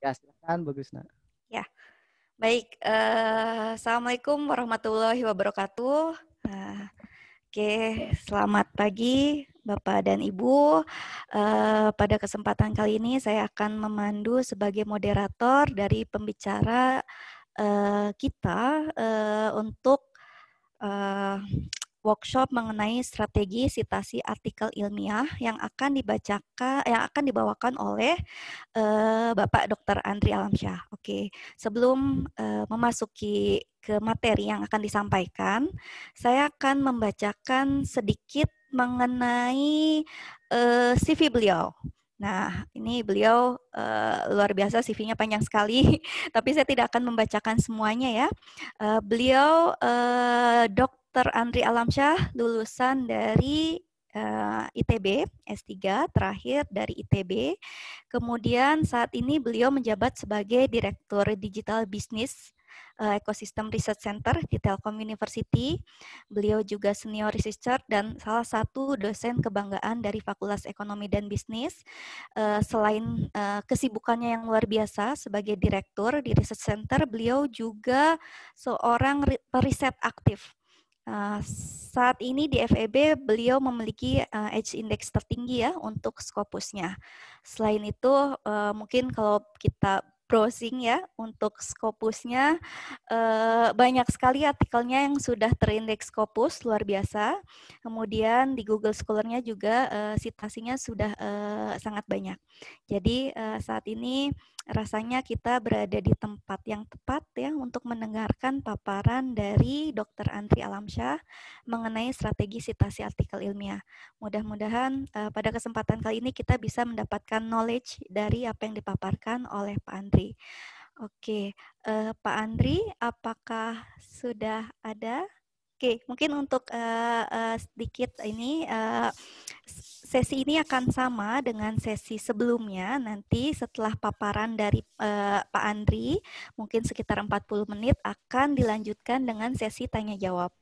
Ya, silakan Bu Gusna. Ya, baik. Assalamualaikum warahmatullahi wabarakatuh. Oke, selamat pagi Bapak dan Ibu. Pada kesempatan kali ini saya akan memandu sebagai moderator dari pembicara kita untuk workshop mengenai strategi sitasi artikel ilmiah yang akan dibawakan oleh Bapak Dr. Andri Alamsyah. Oke, sebelum memasuki ke materi yang akan disampaikan, saya akan membacakan sedikit mengenai CV beliau. Nah, ini beliau luar biasa, CV-nya panjang sekali, tapi saya tidak akan membacakan semuanya ya. Beliau Dr. Andri Alamsyah, lulusan dari ITB, S3, terakhir dari ITB. Kemudian saat ini beliau menjabat sebagai Direktur Digital Business Ecosystem Research Center di Telkom University. Beliau juga senior researcher dan salah satu dosen kebanggaan dari Fakultas Ekonomi dan Bisnis. Selain kesibukannya yang luar biasa sebagai direktur di Research Center, beliau juga seorang periset aktif. Saat ini di FEB beliau memiliki edge index tertinggi ya untuk Scopusnya. Selain itu mungkin kalau kita browsing ya untuk Scopusnya banyak sekali artikelnya yang sudah terindeks Scopus, luar biasa. Kemudian di Google Scholar-nya juga citasinya sudah sangat banyak. Jadi saat ini rasanya kita berada di tempat yang tepat ya untuk mendengarkan paparan dari Dr. Andri Alamsyah mengenai strategi sitasi artikel ilmiah. Mudah-mudahan pada kesempatan kali ini kita bisa mendapatkan knowledge dari apa yang dipaparkan oleh Pak Andri. Oke, Pak Andri, apakah sudah ada? Oke, mungkin untuk sedikit ini sesi ini akan sama dengan sesi sebelumnya. Nanti setelah paparan dari Pak Andri, mungkin sekitar 40 menit akan dilanjutkan dengan sesi tanya jawab.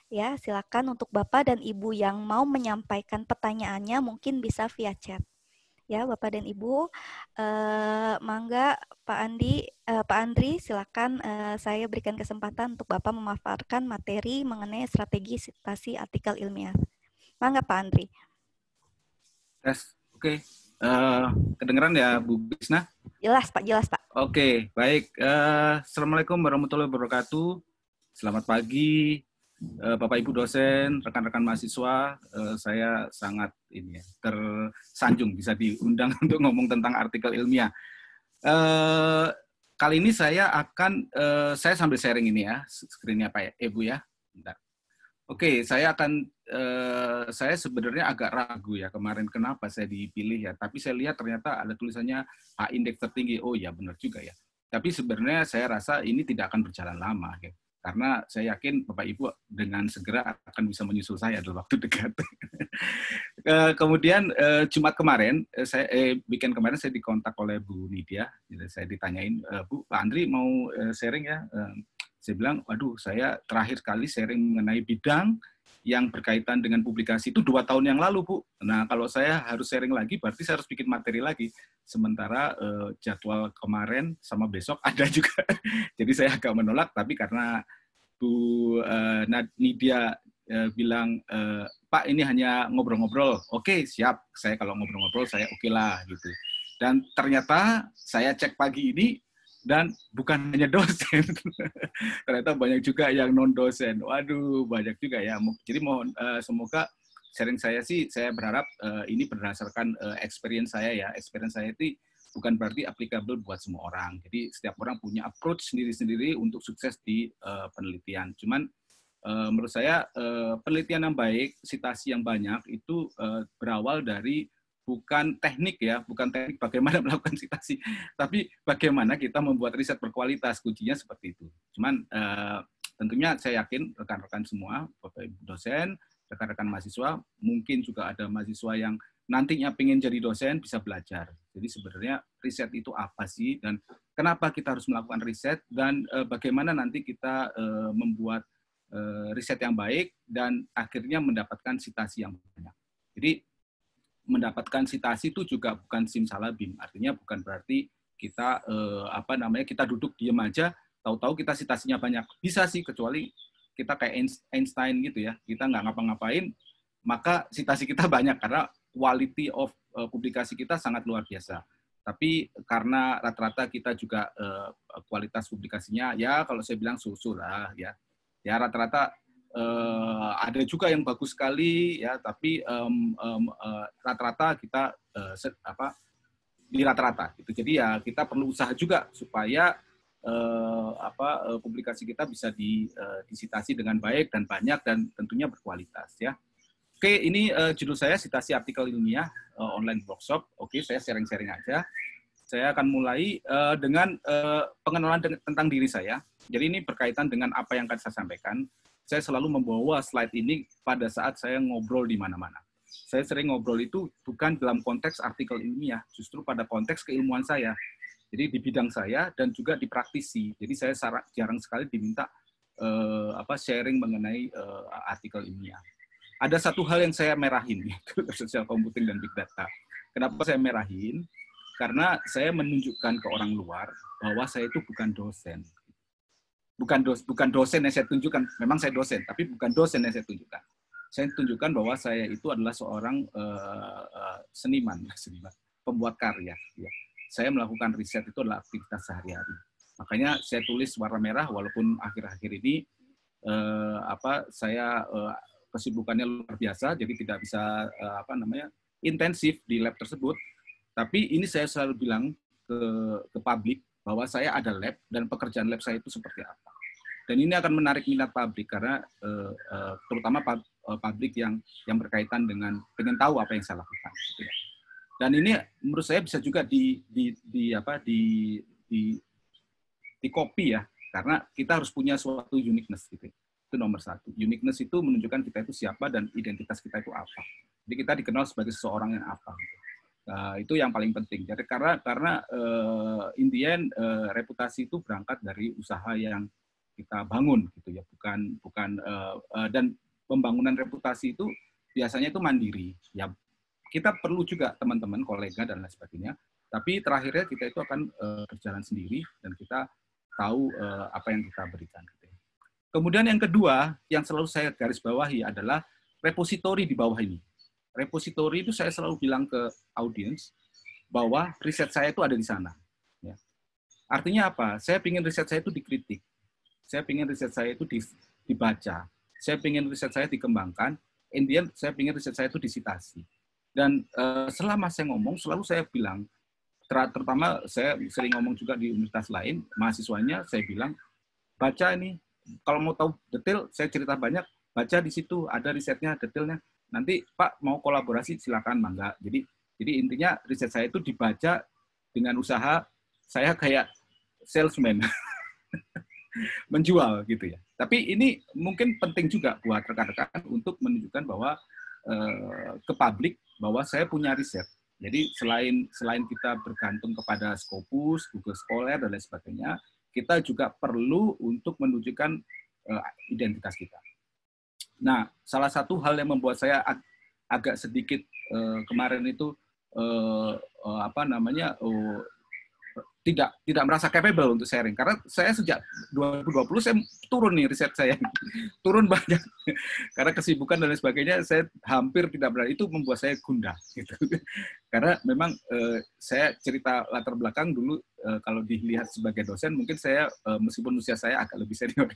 Ya, silakan untuk Bapak dan Ibu yang mau menyampaikan pertanyaannya mungkin bisa via chat. Ya, Bapak dan Ibu, mangga Pak Andri, silakan saya berikan kesempatan untuk Bapak memaparkan materi mengenai strategi sitasi artikel ilmiah. Mangga Pak Andri. Yes, oke. Kedengeran ya Bu Bisna? Jelas Pak, jelas Pak. Oke, baik. Assalamualaikum warahmatullahi wabarakatuh. Selamat pagi, Bapak Ibu dosen, rekan-rekan mahasiswa. Saya sangat tersanjung bisa diundang untuk ngomong tentang artikel ilmiah. Kali ini saya sambil sharing ini ya, screen-nya Pak ya, Ibu ya. Bentar. Oke, saya sebenarnya agak ragu ya kemarin kenapa saya dipilih ya. Tapi saya lihat ternyata ada tulisannya H indeks tertinggi. Oh ya benar juga ya. Tapi sebenarnya saya rasa ini tidak akan berjalan lama ya. Karena saya yakin Bapak Ibu dengan segera akan bisa menyusul saya dalam waktu dekat. Kemudian Jumat kemarin, weekend kemarin saya dikontak oleh Bu Nidia. Saya ditanyain, Bu, Pak Andri mau sharing ya. Saya bilang, waduh, saya terakhir kali sharing mengenai bidang yang berkaitan dengan publikasi itu 2 tahun yang lalu, Bu. Nah, kalau saya harus sharing lagi, berarti saya harus bikin materi lagi. Sementara jadwal kemarin sama besok ada juga. Jadi saya agak menolak, tapi karena Bu Nidia bilang, Pak, ini hanya ngobrol-ngobrol. Oke, siap. Saya kalau ngobrol-ngobrol, saya oke lah. Gitu. Dan ternyata saya cek pagi ini, dan bukan hanya dosen, ternyata banyak juga yang non-dosen. Waduh, banyak juga ya. Jadi mohon semoga sharing saya sih, saya berharap ini berdasarkan experience saya ya. Experience saya itu bukan berarti applicable buat semua orang. Jadi setiap orang punya approach sendiri-sendiri untuk sukses di penelitian. Cuman menurut saya penelitian yang baik, citasi yang banyak itu berawal dari bukan teknik ya, bukan teknik bagaimana melakukan citasi, tapi bagaimana kita membuat riset berkualitas, kuncinya seperti itu. Cuman tentunya saya yakin rekan-rekan semua, Bapak Ibu dosen, rekan-rekan mahasiswa, mungkin juga ada mahasiswa yang nantinya pengen jadi dosen bisa belajar. Jadi sebenarnya riset itu apa sih, dan kenapa kita harus melakukan riset, dan bagaimana nanti kita membuat riset yang baik, dan akhirnya mendapatkan citasi yang banyak. Jadi mendapatkan citasi itu juga bukan simsalabim, artinya bukan berarti kita kita duduk diem aja, tahu-tahu kita citasinya banyak. Bisa sih, kecuali kita kayak Einstein gitu ya, kita nggak ngapa-ngapain, maka citasi kita banyak karena quality of publikasi kita sangat luar biasa. Tapi karena rata-rata kita juga kualitas publikasinya ya kalau saya bilang susu lah ya. Ya rata-rata ada juga yang bagus sekali ya, tapi rata-rata kita di rata-rata gitu. Jadi ya kita perlu usaha juga supaya publikasi kita bisa disitasi dengan baik dan banyak dan tentunya berkualitas ya. Oke, ini judul saya Sitasi Artikel Ilmiah Online Workshop. Oke, saya sharing-sharing aja. Saya akan mulai dengan pengenalan tentang diri saya. Jadi ini berkaitan dengan apa yang akan saya sampaikan. Saya selalu membawa slide ini pada saat saya ngobrol di mana-mana. Saya sering ngobrol itu bukan dalam konteks artikel ilmiah, justru pada konteks keilmuan saya. Jadi di bidang saya dan juga di praktisi. Jadi saya jarang sekali diminta sharing mengenai artikel ilmiah. Ada satu hal yang saya merahin, yaitu social computing dan big data. Kenapa saya merahin? Karena saya menunjukkan ke orang luar bahwa saya itu bukan dosen. Bukan dosen yang saya tunjukkan, memang saya dosen, tapi bukan dosen yang saya tunjukkan. Saya tunjukkan bahwa saya itu adalah seorang seniman, pembuat karya. Ya. Saya melakukan riset itu adalah aktivitas sehari-hari. Makanya saya tulis warna merah, walaupun akhir-akhir ini saya kesibukannya luar biasa, jadi tidak bisa intensif di lab tersebut. Tapi ini saya selalu bilang ke publik bahwa saya ada lab dan pekerjaan lab saya itu seperti apa. Dan ini akan menarik minat publik karena terutama publik yang berkaitan dengan pengen tahu apa yang saya lakukan. Gitu ya. Dan ini menurut saya bisa juga di copy ya, karena kita harus punya suatu uniqueness gitu. Itu nomor satu. Uniqueness itu menunjukkan kita itu siapa dan identitas kita itu apa. Jadi kita dikenal sebagai seseorang yang apa. Gitu. Itu yang paling penting. Jadi karena in the end reputasi itu berangkat dari usaha yang kita bangun gitu ya, bukan dan pembangunan reputasi itu biasanya itu mandiri. Ya kita perlu juga teman-teman, kolega dan lain sebagainya. Tapi terakhirnya kita itu akan berjalan sendiri dan kita tahu apa yang kita berikan. Gitu ya. Kemudian yang kedua yang selalu saya garis bawahi adalah repositori di bawah ini. Repositori itu saya selalu bilang ke audiens bahwa riset saya itu ada di sana. Ya. Artinya apa? Saya ingin riset saya itu dikritik. Saya ingin riset saya itu dibaca. Saya ingin riset saya dikembangkan. In the end, saya ingin riset saya itu disitasi. Dan selama saya ngomong, selalu saya bilang, terutama saya sering ngomong juga di universitas lain, mahasiswanya saya bilang, baca ini, kalau mau tahu detail, saya cerita banyak, baca di situ, ada risetnya, detailnya. Nanti Pak mau kolaborasi, silakan, mangga. Jadi intinya riset saya itu dibaca dengan usaha, saya kayak salesman. Menjual gitu ya. Tapi ini mungkin penting juga buat rekan-rekan untuk menunjukkan bahwa ke publik bahwa saya punya riset. Jadi selain kita bergantung kepada Scopus, Google Scholar dan lain sebagainya, kita juga perlu untuk menunjukkan identitas kita. Nah, salah satu hal yang membuat saya agak sedikit kemarin itu tidak merasa capable untuk sharing karena saya sejak 2020 saya turun nih riset saya turun banyak karena kesibukan dan lain sebagainya, saya hampir tidak berani, itu membuat saya gundah gitu. Karena memang saya cerita latar belakang dulu kalau dilihat sebagai dosen mungkin saya meskipun usia saya agak lebih senior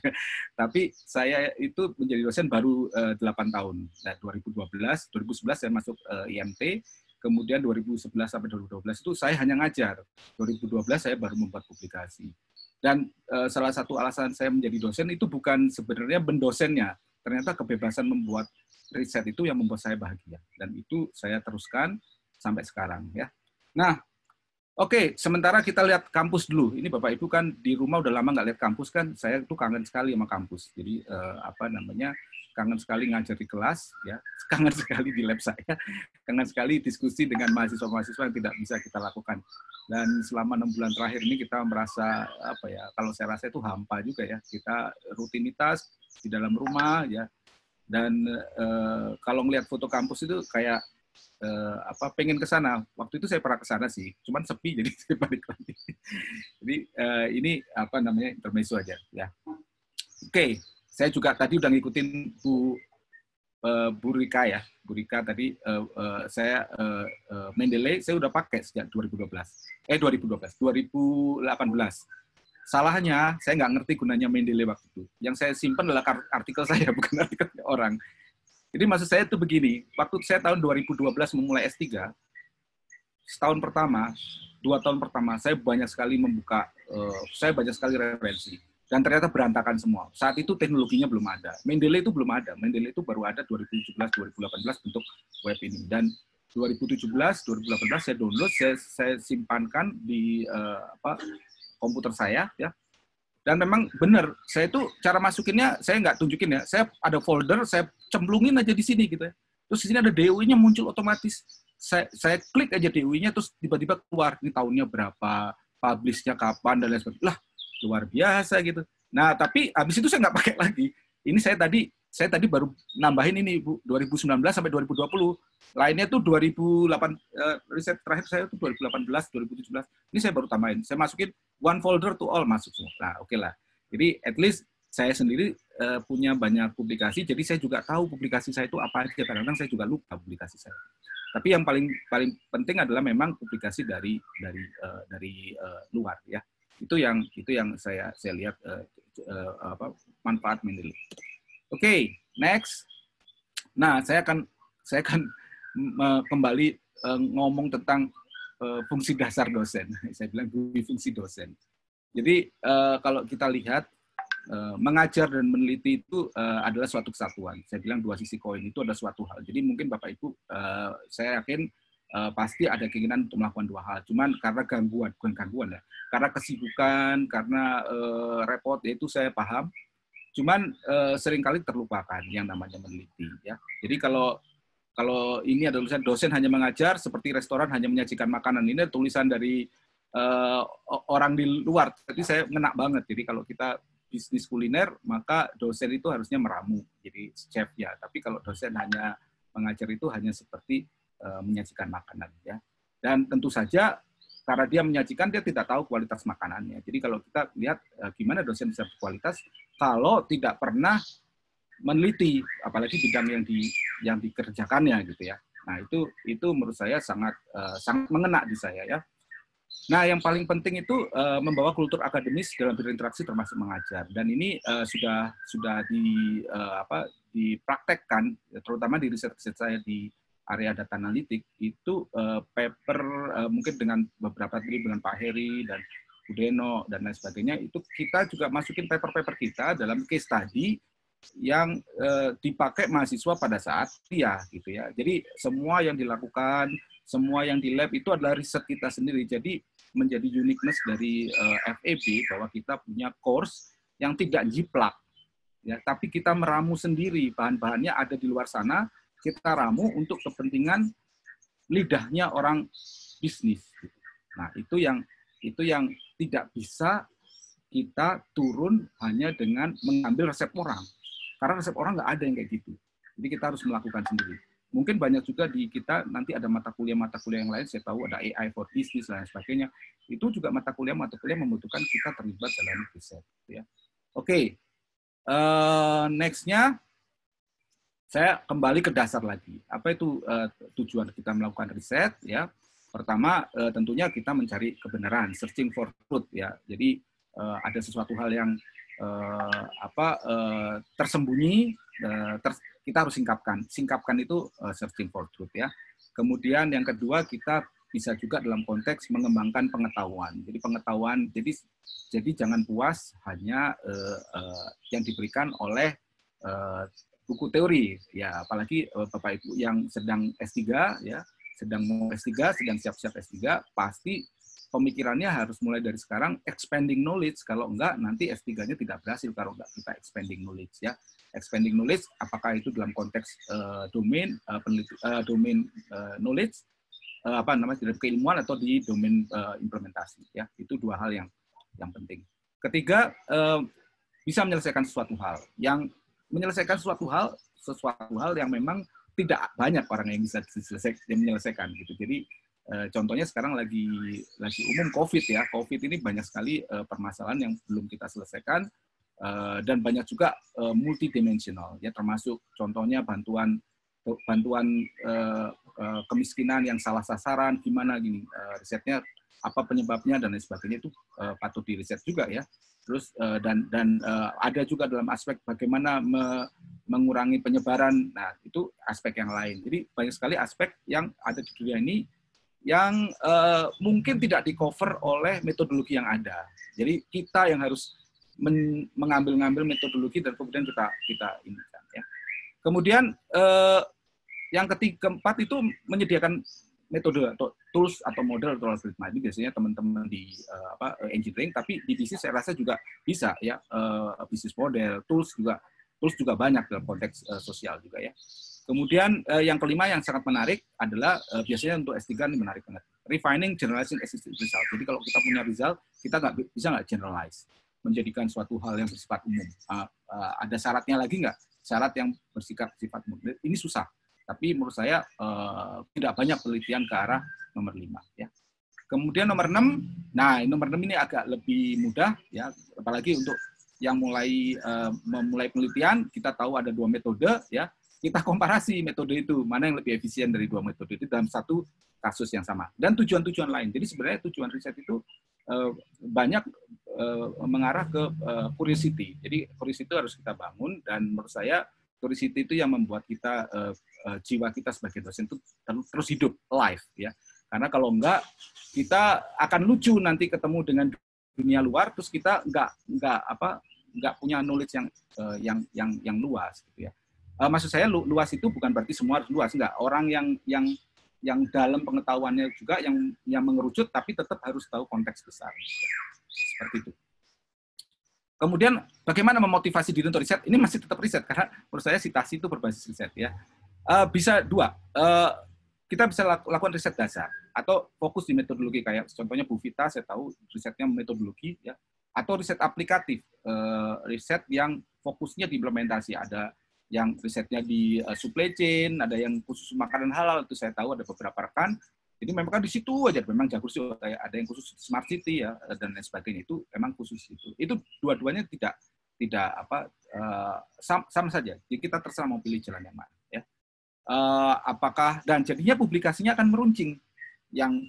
tapi saya itu menjadi dosen baru 8 tahun. Nah, 2011 saya masuk IMT. Kemudian 2011 sampai 2012 itu saya hanya ngajar. 2012 saya baru membuat publikasi. Dan salah satu alasan saya menjadi dosen itu bukan sebenarnya mendosennya. Ternyata kebebasan membuat riset itu yang membuat saya bahagia. Dan itu saya teruskan sampai sekarang. Ya. Nah, oke, sementara kita lihat kampus dulu. Ini Bapak Ibu kan di rumah udah lama nggak lihat kampus kan. Saya tuh kangen sekali sama kampus. Jadi kangen sekali ngajar di kelas, ya, kangen sekali di lab saya, kangen sekali diskusi dengan mahasiswa-mahasiswa yang tidak bisa kita lakukan. Dan selama 6 bulan terakhir ini kita merasa kalau saya rasa itu hampa juga ya. Kita rutinitas di dalam rumah ya. Dan kalau melihat foto kampus itu kayak pengen ke sana. Waktu itu saya pernah ke sana sih, cuman sepi jadi saya balik lagi. Jadi ini apa namanya intermezzo aja ya. Oke, saya juga tadi udah ngikutin Bu Rika ya. Bu Rika tadi saya Mendeley saya udah pakai sejak 2018. Salahnya saya nggak ngerti gunanya Mendeley waktu itu. Yang saya simpan adalah artikel saya, bukan artikel orang. Jadi maksud saya itu begini, waktu saya tahun 2012 memulai S3, setahun pertama, 2 tahun pertama, saya banyak sekali referensi. Dan ternyata berantakan semua. Saat itu teknologinya belum ada. Mendeley itu belum ada. Mendeley itu baru ada 2017-2018 untuk web ini. Dan 2017-2018 saya download, saya simpankan di komputer saya, ya. Dan memang benar, saya itu cara masukinnya saya nggak tunjukin ya. Saya ada folder, saya cemplungin aja di sini gitu ya. Terus di sini ada DOI-nya muncul otomatis. Saya klik aja DOI-nya terus tiba-tiba keluar ini tahunnya berapa, publish-nya kapan dan lain sebagainya. Lah, luar biasa gitu. Nah, tapi habis itu saya nggak pakai lagi. Ini saya tadi baru nambahin ini Bu, 2019 sampai 2020. Lainnya tuh 2008 riset terakhir saya itu 2018, 2017. Ini saya baru tambahin. Saya masukin one folder to all masuk semua. Nah, oke lah. Jadi at least saya sendiri punya banyak publikasi, jadi saya juga tahu publikasi saya itu apa aja. Kadang-kadang saya juga lupa publikasi saya. Tapi yang paling penting adalah memang publikasi dari luar ya. Itu yang saya lihat manfaat Mendeley. Oke, next. Nah, saya akan kembali ngomong tentang fungsi dasar dosen. Saya bilang fungsi dosen. Jadi kalau kita lihat mengajar dan meneliti itu adalah suatu kesatuan. Saya bilang dua sisi koin itu adalah suatu hal. Jadi mungkin Bapak Ibu, saya yakin pasti ada keinginan untuk melakukan dua hal. Cuman karena bukan gangguan ya, karena kesibukan, karena repot, itu saya paham. Cuman seringkali terlupakan yang namanya meneliti. Ya. Jadi kalau ini ada tulisan dosen hanya mengajar, seperti restoran hanya menyajikan makanan. Ini tulisan dari orang di luar. Jadi saya ngena banget. Jadi kalau kita bisnis kuliner, maka dosen itu harusnya meramu, jadi chef ya. Tapi kalau dosen hanya mengajar itu hanya seperti menyajikan makanan ya. Dan tentu saja karena dia menyajikan, dia tidak tahu kualitas makanannya. Jadi kalau kita lihat gimana dosen bisa berkualitas kalau tidak pernah meneliti, apalagi bidang yang dikerjakannya gitu ya. Nah itu menurut saya sangat mengena di saya ya. Nah, yang paling penting itu membawa kultur akademis dalam berinteraksi termasuk mengajar. Dan ini sudah dipraktekkan, terutama di riset-riset saya di area data analitik, itu paper mungkin dengan beberapa tim dengan Pak Heri dan Budeno dan lain sebagainya, itu kita juga masukin paper-paper kita dalam case study yang dipakai mahasiswa pada saat kuliah gitu ya. Jadi semua yang dilakukan, semua yang di lab itu adalah riset kita sendiri. Jadi menjadi uniqueness dari FEB bahwa kita punya course yang tidak jiplak, ya, tapi kita meramu sendiri, bahan-bahannya ada di luar sana, kita ramu untuk kepentingan lidahnya orang bisnis. Nah itu yang tidak bisa kita turun hanya dengan mengambil resep orang, karena resep orang nggak ada yang kayak gitu. Jadi kita harus melakukan sendiri. Mungkin banyak juga di kita nanti ada mata kuliah yang lain, saya tahu ada AI for business dan sebagainya. Itu juga mata kuliah membutuhkan kita terlibat dalam riset. Ya. Oke, next-nya saya kembali ke dasar lagi. Apa itu tujuan kita melakukan riset? Ya, pertama tentunya kita mencari kebenaran, searching for truth. Ya, jadi ada sesuatu hal yang tersembunyi. Kita harus singkapkan. Singkapkan itu searching for truth ya. Kemudian yang kedua kita bisa juga dalam konteks mengembangkan pengetahuan. Jadi pengetahuan, jadi jangan puas hanya yang diberikan oleh buku teori ya. Apalagi Bapak Ibu yang sedang S3 ya, sedang mau S3, sedang siap-siap S3, pasti pemikirannya harus mulai dari sekarang expanding knowledge. Kalau enggak nanti S3-nya tidak berhasil kalau enggak kita expanding knowledge ya. Expanding knowledge apakah itu dalam konteks domain knowledge dalam keilmuan atau di domain implementasi ya. Itu dua hal yang penting. Ketiga, bisa menyelesaikan sesuatu hal. Yang menyelesaikan sesuatu hal yang memang tidak banyak orang yang bisa menyelesaikan gitu. Jadi contohnya sekarang lagi umum COVID ya. COVID ini banyak sekali permasalahan yang belum kita selesaikan, dan banyak juga multidimensional ya, termasuk contohnya bantuan kemiskinan yang salah sasaran, gimana gini risetnya, apa penyebabnya dan lain sebagainya, itu patut diriset juga ya. Terus dan ada juga dalam aspek bagaimana mengurangi penyebaran. Nah, itu aspek yang lain. Jadi banyak sekali aspek yang ada di dunia ini yang mungkin tidak di-cover oleh metodologi yang ada. Jadi kita yang harus mengambil metodologi dan kemudian kita inikan ya. Kemudian yang keempat itu menyediakan metode atau tools atau model atau algoritma. Ini biasanya teman-teman di engineering, tapi di bisnis saya rasa juga bisa ya, bisnis model, tools juga banyak dalam konteks sosial juga ya. Kemudian yang kelima yang sangat menarik adalah biasanya untuk S3 ini menarik banget. Refining, generalizing existing result. Jadi kalau kita punya result, kita bisa nggak generalize, menjadikan suatu hal yang bersifat umum. Ada syaratnya lagi nggak? Syarat yang bersifat umum. Ini susah. Tapi menurut saya tidak banyak penelitian ke arah nomor 5 ya. Kemudian nomor 6, nah nomor 6 ini agak lebih mudah ya, apalagi untuk yang memulai penelitian. Kita tahu ada 2 metode ya. Kita komparasi metode itu, mana yang lebih efisien dari 2 metode itu dalam satu kasus yang sama. Dan tujuan-tujuan lain. Jadi sebenarnya tujuan riset itu banyak mengarah ke curiosity. Jadi curiosity itu harus kita bangun, dan menurut saya curiosity itu yang membuat kita jiwa kita sebagai dosen itu terus hidup, live ya. Karena kalau enggak, kita akan lucu nanti ketemu dengan dunia luar, terus kita enggak punya knowledge yang luas gitu ya. Maksud saya luas itu bukan berarti semua harus luas, enggak. Orang yang dalam pengetahuannya juga yang mengerucut, tapi tetap harus tahu konteks besar. Seperti itu. Kemudian bagaimana memotivasi diri untuk riset? Ini masih tetap riset, karena menurut saya citasi itu berbasis riset ya. Bisa 2. Kita bisa lakukan riset dasar atau fokus di metodologi, kayak contohnya Bu Vita, saya tahu risetnya metodologi ya, atau riset aplikatif, riset yang fokusnya di implementasi. Ada yang risetnya di supply chain, ada yang khusus makanan halal, itu saya tahu ada beberapa rekan. Jadi memang kan di situ aja memang jago sih, ada yang khusus smart city ya dan lain sebagainya, itu memang khusus itu. Itu dua-duanya tidak sama saja. Jadi kita terserah mau pilih jalan yang mana ya. Apakah dan jadinya publikasinya akan meruncing yang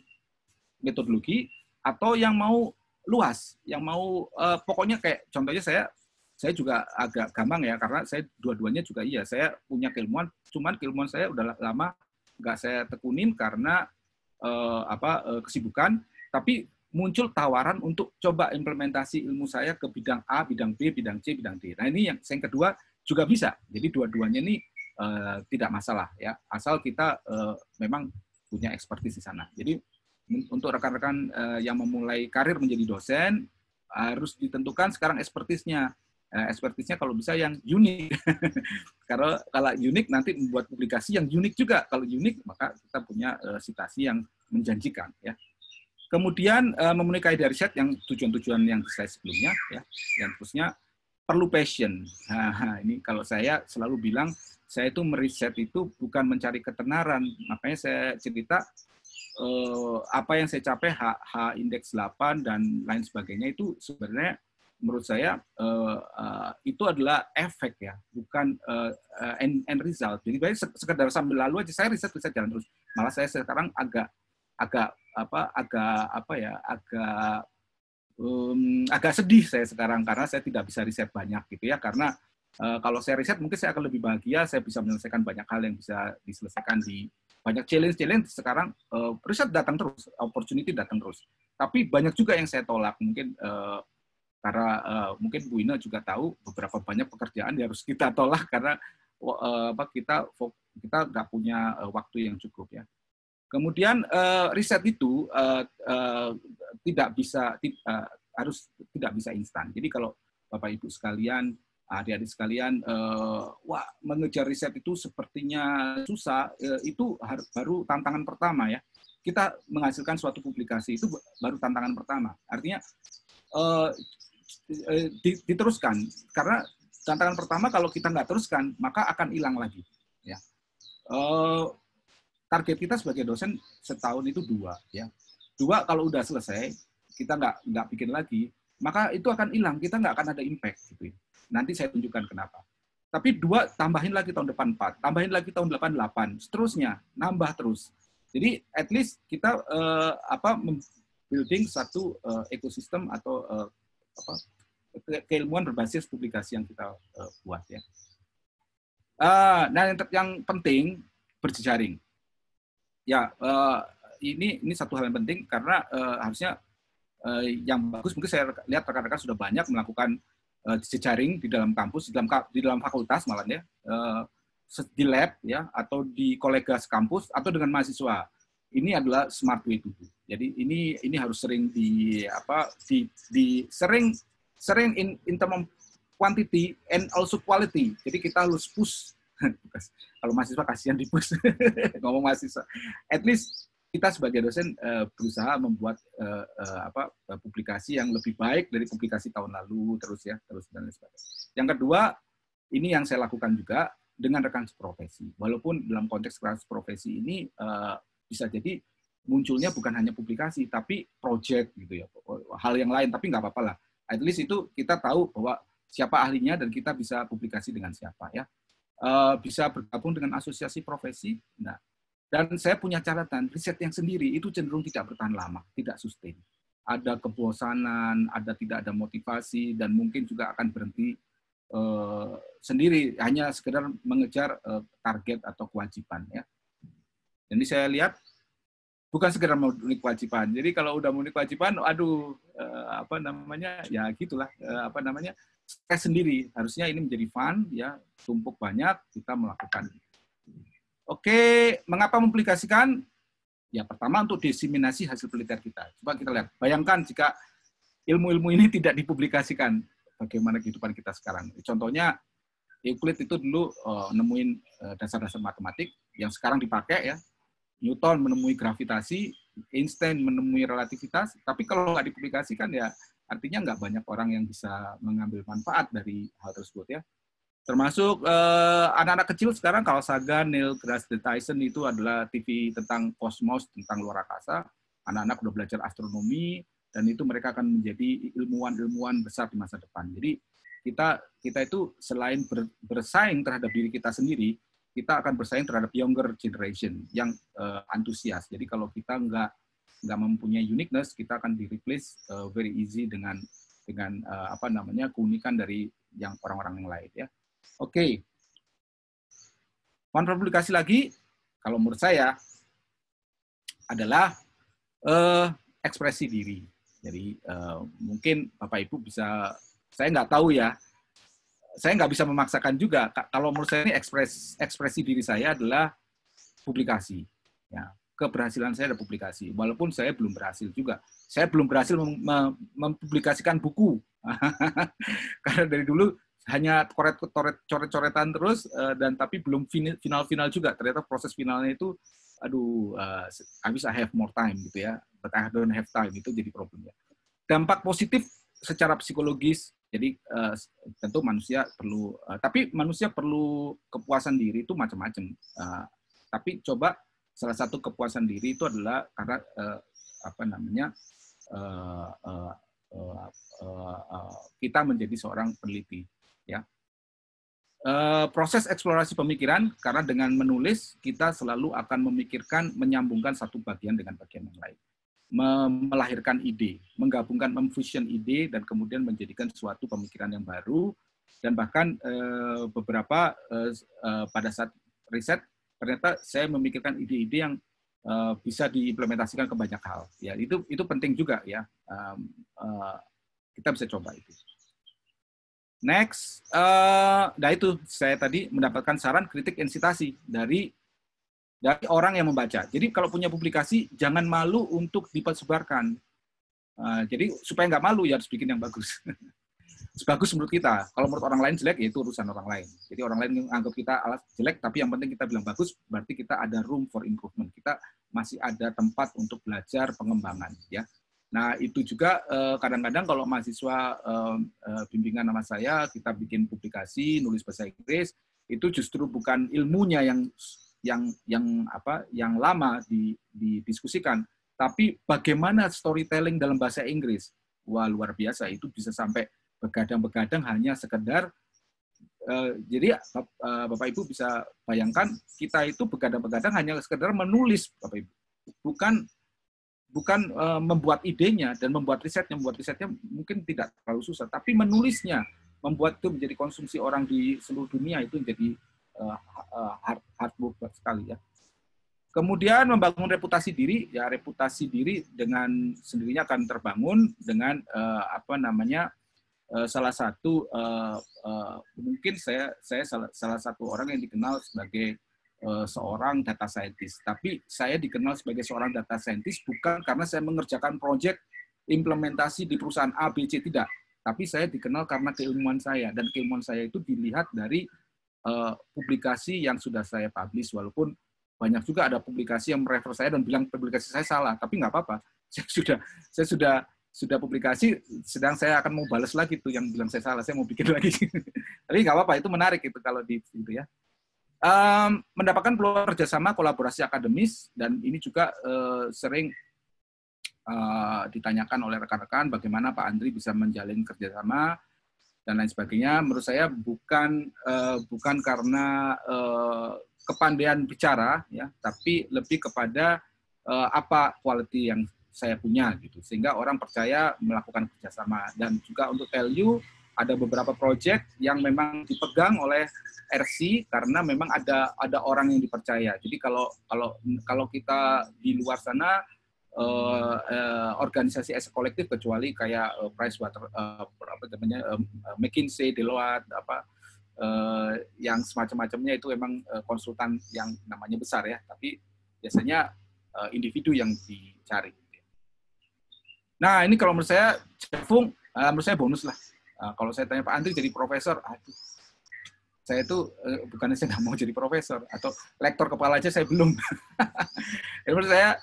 metodologi atau yang mau luas, yang mau pokoknya kayak contohnya saya juga agak gampang ya, karena saya dua-duanya juga iya. Saya punya keilmuan, cuman keilmuan saya udah lama nggak saya tekunin karena kesibukan, tapi muncul tawaran untuk coba implementasi ilmu saya ke bidang A, bidang B, bidang C, bidang D. Nah ini yang kedua juga bisa. Jadi dua-duanya ini tidak masalah ya, asal kita memang punya ekspertis di sana. Jadi untuk rekan-rekan yang memulai karir menjadi dosen, harus ditentukan sekarang ekspertisnya. Ekspertisnya kalau bisa yang unik. Kalau unik nanti membuat publikasi yang unik juga. Kalau unik maka kita punya citasi yang menjanjikan ya. Kemudian memenuhi kaidah riset yang tujuan-tujuan yang di slide sebelumnya ya. Yang terusnya perlu passion. Nah, ini kalau saya selalu bilang, saya itu meriset itu bukan mencari ketenaran. Makanya saya cerita apa yang saya capai H indeks 8 dan lain sebagainya itu sebenarnya menurut saya itu adalah efek ya, bukan end result. Jadi baik sekedar sambil lalu aja saya riset jalan terus. Malah saya sekarang agak sedih saya sekarang karena saya tidak bisa riset banyak gitu ya, karena kalau saya riset mungkin saya akan lebih bahagia, saya bisa menyelesaikan banyak hal yang bisa diselesaikan di banyak challenge sekarang. Riset datang terus, opportunity datang terus, tapi banyak juga yang saya tolak mungkin karena mungkin Bu Ina juga tahu beberapa banyak pekerjaan yang harus kita tolak karena kita nggak punya waktu yang cukup ya. Kemudian riset itu harus tidak bisa instan. Jadi kalau Bapak Ibu sekalian, adik-adik sekalian, mengejar riset itu sepertinya susah, itu baru tantangan pertama ya. Kita menghasilkan suatu publikasi itu baru tantangan pertama. Artinya diteruskan, karena tantangan pertama kalau kita nggak teruskan maka akan hilang lagi ya. Target kita sebagai dosen setahun itu 2 ya. 2 kalau udah selesai, kita nggak bikin lagi, maka itu akan hilang, kita nggak akan ada impact gitu. Nanti saya tunjukkan kenapa. Tapi 2 tambahin lagi tahun depan 4, tambahin lagi tahun depan 8, seterusnya nambah terus. Jadi at least kita building satu ekosistem atau keilmuan berbasis publikasi yang kita buat ya. Nah yang penting berjejaring. Ya, ini satu hal yang penting karena harusnya yang bagus mungkin saya lihat rekan-rekan sudah banyak melakukan jejaring di dalam kampus, di dalam fakultas malah ya, di lab ya atau di kolega sekampus atau dengan mahasiswa. Ini adalah smart way to do. Jadi ini harus sering sering in term of quantity and also quality. Jadi kita harus push. Kalau mahasiswa kasihan di-push. Ngomong mahasiswa. At least kita sebagai dosen berusaha membuat publikasi yang lebih baik dari publikasi tahun lalu terus dan sebagainya. Yang kedua, ini yang saya lakukan juga dengan rekan seprofesi. Walaupun dalam konteks rekan seprofesi ini bisa jadi munculnya bukan hanya publikasi tapi project gitu ya. Hal yang lain tapi nggak apa-apa lah. At least itu kita tahu bahwa siapa ahlinya dan kita bisa publikasi dengan siapa ya. Bisa bergabung dengan asosiasi profesi. Nah, dan saya punya catatan, riset yang sendiri itu cenderung tidak bertahan lama, tidak sustain. Ada kebosanan, tidak ada motivasi, dan mungkin juga akan berhenti sendiri, hanya sekedar mengejar target atau kewajiban. Ya. Jadi saya lihat, bukan sekedar memenuhi kewajiban. Jadi kalau udah memenuhi kewajiban, ya gitulah, saya sendiri. Harusnya ini menjadi fun, ya tumpuk banyak, kita melakukan. Oke, mengapa mempublikasikan? Ya pertama untuk diseminasi hasil penelitian kita. Coba kita lihat, bayangkan jika ilmu-ilmu ini tidak dipublikasikan, bagaimana kehidupan kita sekarang. Contohnya, Euclid itu dulu nemuin dasar-dasar matematik yang sekarang dipakai ya. Newton menemui gravitasi, Einstein menemui relativitas, tapi kalau nggak dipublikasikan ya artinya nggak banyak orang yang bisa mengambil manfaat dari hal tersebut ya. Termasuk anak-anak kecil sekarang, Carl Sagan, Neil deGrasse Tyson itu adalah TV tentang kosmos, tentang luar angkasa. Anak-anak udah belajar astronomi dan itu mereka akan menjadi ilmuwan-ilmuwan besar di masa depan. Jadi kita itu selain bersaing terhadap diri kita sendiri, kita akan bersaing terhadap younger generation yang antusias. Jadi kalau kita nggak mempunyai uniqueness, kita akan di-replace very easy dengan keunikan dari yang orang-orang yang lain ya. Oke. Manfaat publikasi lagi, kalau menurut saya adalah ekspresi diri. Jadi mungkin Bapak Ibu bisa, saya nggak tahu ya, saya nggak bisa memaksakan juga. Kalau menurut saya ini ekspresi diri saya adalah publikasi. Ya, keberhasilan saya adalah publikasi. Walaupun saya belum berhasil juga. Saya belum berhasil mempublikasikan buku. Karena dari dulu hanya coret-coretan terus, dan tapi belum final juga. Ternyata proses finalnya itu, I wish I have more time gitu ya, but I don't have time, itu jadi problemnya. Dampak positif secara psikologis, jadi tentu manusia perlu, tapi manusia perlu kepuasan diri itu macam-macam. Tapi coba salah satu kepuasan diri itu adalah karena kita menjadi seorang peneliti. Ya. Proses eksplorasi pemikiran, karena dengan menulis kita selalu akan memikirkan, menyambungkan satu bagian dengan bagian yang lain, melahirkan ide, menggabungkan, memfusion ide dan kemudian menjadikan suatu pemikiran yang baru. Dan bahkan beberapa pada saat riset ternyata saya memikirkan ide-ide yang bisa diimplementasikan ke banyak hal. Ya, itu penting juga ya. Kita bisa coba itu. Next, nah itu saya tadi mendapatkan saran, kritik, dan sitasi dari orang yang membaca. Jadi kalau punya publikasi, jangan malu untuk disebarkan. Jadi supaya nggak malu ya harus bikin yang bagus. Bagus menurut kita. Kalau menurut orang lain jelek, ya itu urusan orang lain. Jadi orang lain anggap kita alat jelek, tapi yang penting kita bilang bagus, berarti kita ada room for improvement. Kita masih ada tempat untuk belajar pengembangan. Ya. Nah, itu juga kadang-kadang kalau mahasiswa bimbingan sama saya, kita bikin publikasi, nulis bahasa Inggris, itu justru bukan ilmunya yang yang lama didiskusikan, tapi bagaimana storytelling dalam bahasa Inggris, wah luar biasa, itu bisa sampai begadang-begadang hanya sekedar jadi Bapak Ibu bisa bayangkan kita itu begadang-begadang hanya sekedar menulis, Bapak Ibu, bukan membuat idenya dan membuat risetnya mungkin tidak terlalu susah, tapi menulisnya, membuat itu menjadi konsumsi orang di seluruh dunia itu menjadi hard work sekali ya. Kemudian membangun reputasi diri, ya reputasi diri dengan sendirinya akan terbangun dengan salah satu mungkin saya salah satu orang yang dikenal sebagai seorang data scientist. Tapi saya dikenal sebagai seorang data scientist bukan karena saya mengerjakan proyek implementasi di perusahaan A, B, C, tidak. Tapi saya dikenal karena keilmuan saya, dan keilmuan saya itu dilihat dari publikasi yang sudah saya publish, walaupun banyak juga ada publikasi yang merefer saya dan bilang publikasi saya salah, tapi nggak apa-apa. Saya sudah publikasi, sedang saya akan mau balas lagi tuh yang bilang saya salah, saya mau bikin lagi. Tapi nggak apa-apa, itu menarik itu kalau di itu ya. Mendapatkan peluang kerjasama kolaborasi akademis, dan ini juga sering ditanyakan oleh rekan-rekan bagaimana Pak Andri bisa menjalin kerjasama dan lain sebagainya. Menurut saya bukan karena kepandaian bicara ya, tapi lebih kepada apa quality yang saya punya gitu, sehingga orang percaya melakukan kerjasama. Dan juga untuk tell you, ada beberapa project yang memang dipegang oleh RC karena memang ada orang yang dipercaya. Jadi kalau kita di luar sana organisasi as a kolektif, kecuali kayak McKinsey, Deloitte, yang semacam-macamnya itu memang konsultan yang namanya besar ya, tapi biasanya individu yang dicari. Nah ini kalau menurut saya, menurut saya bonus lah. Kalau saya tanya Pak Andri jadi profesor, aduh, saya itu bukannya saya nggak mau jadi profesor atau lektor kepala aja saya belum. Menurut saya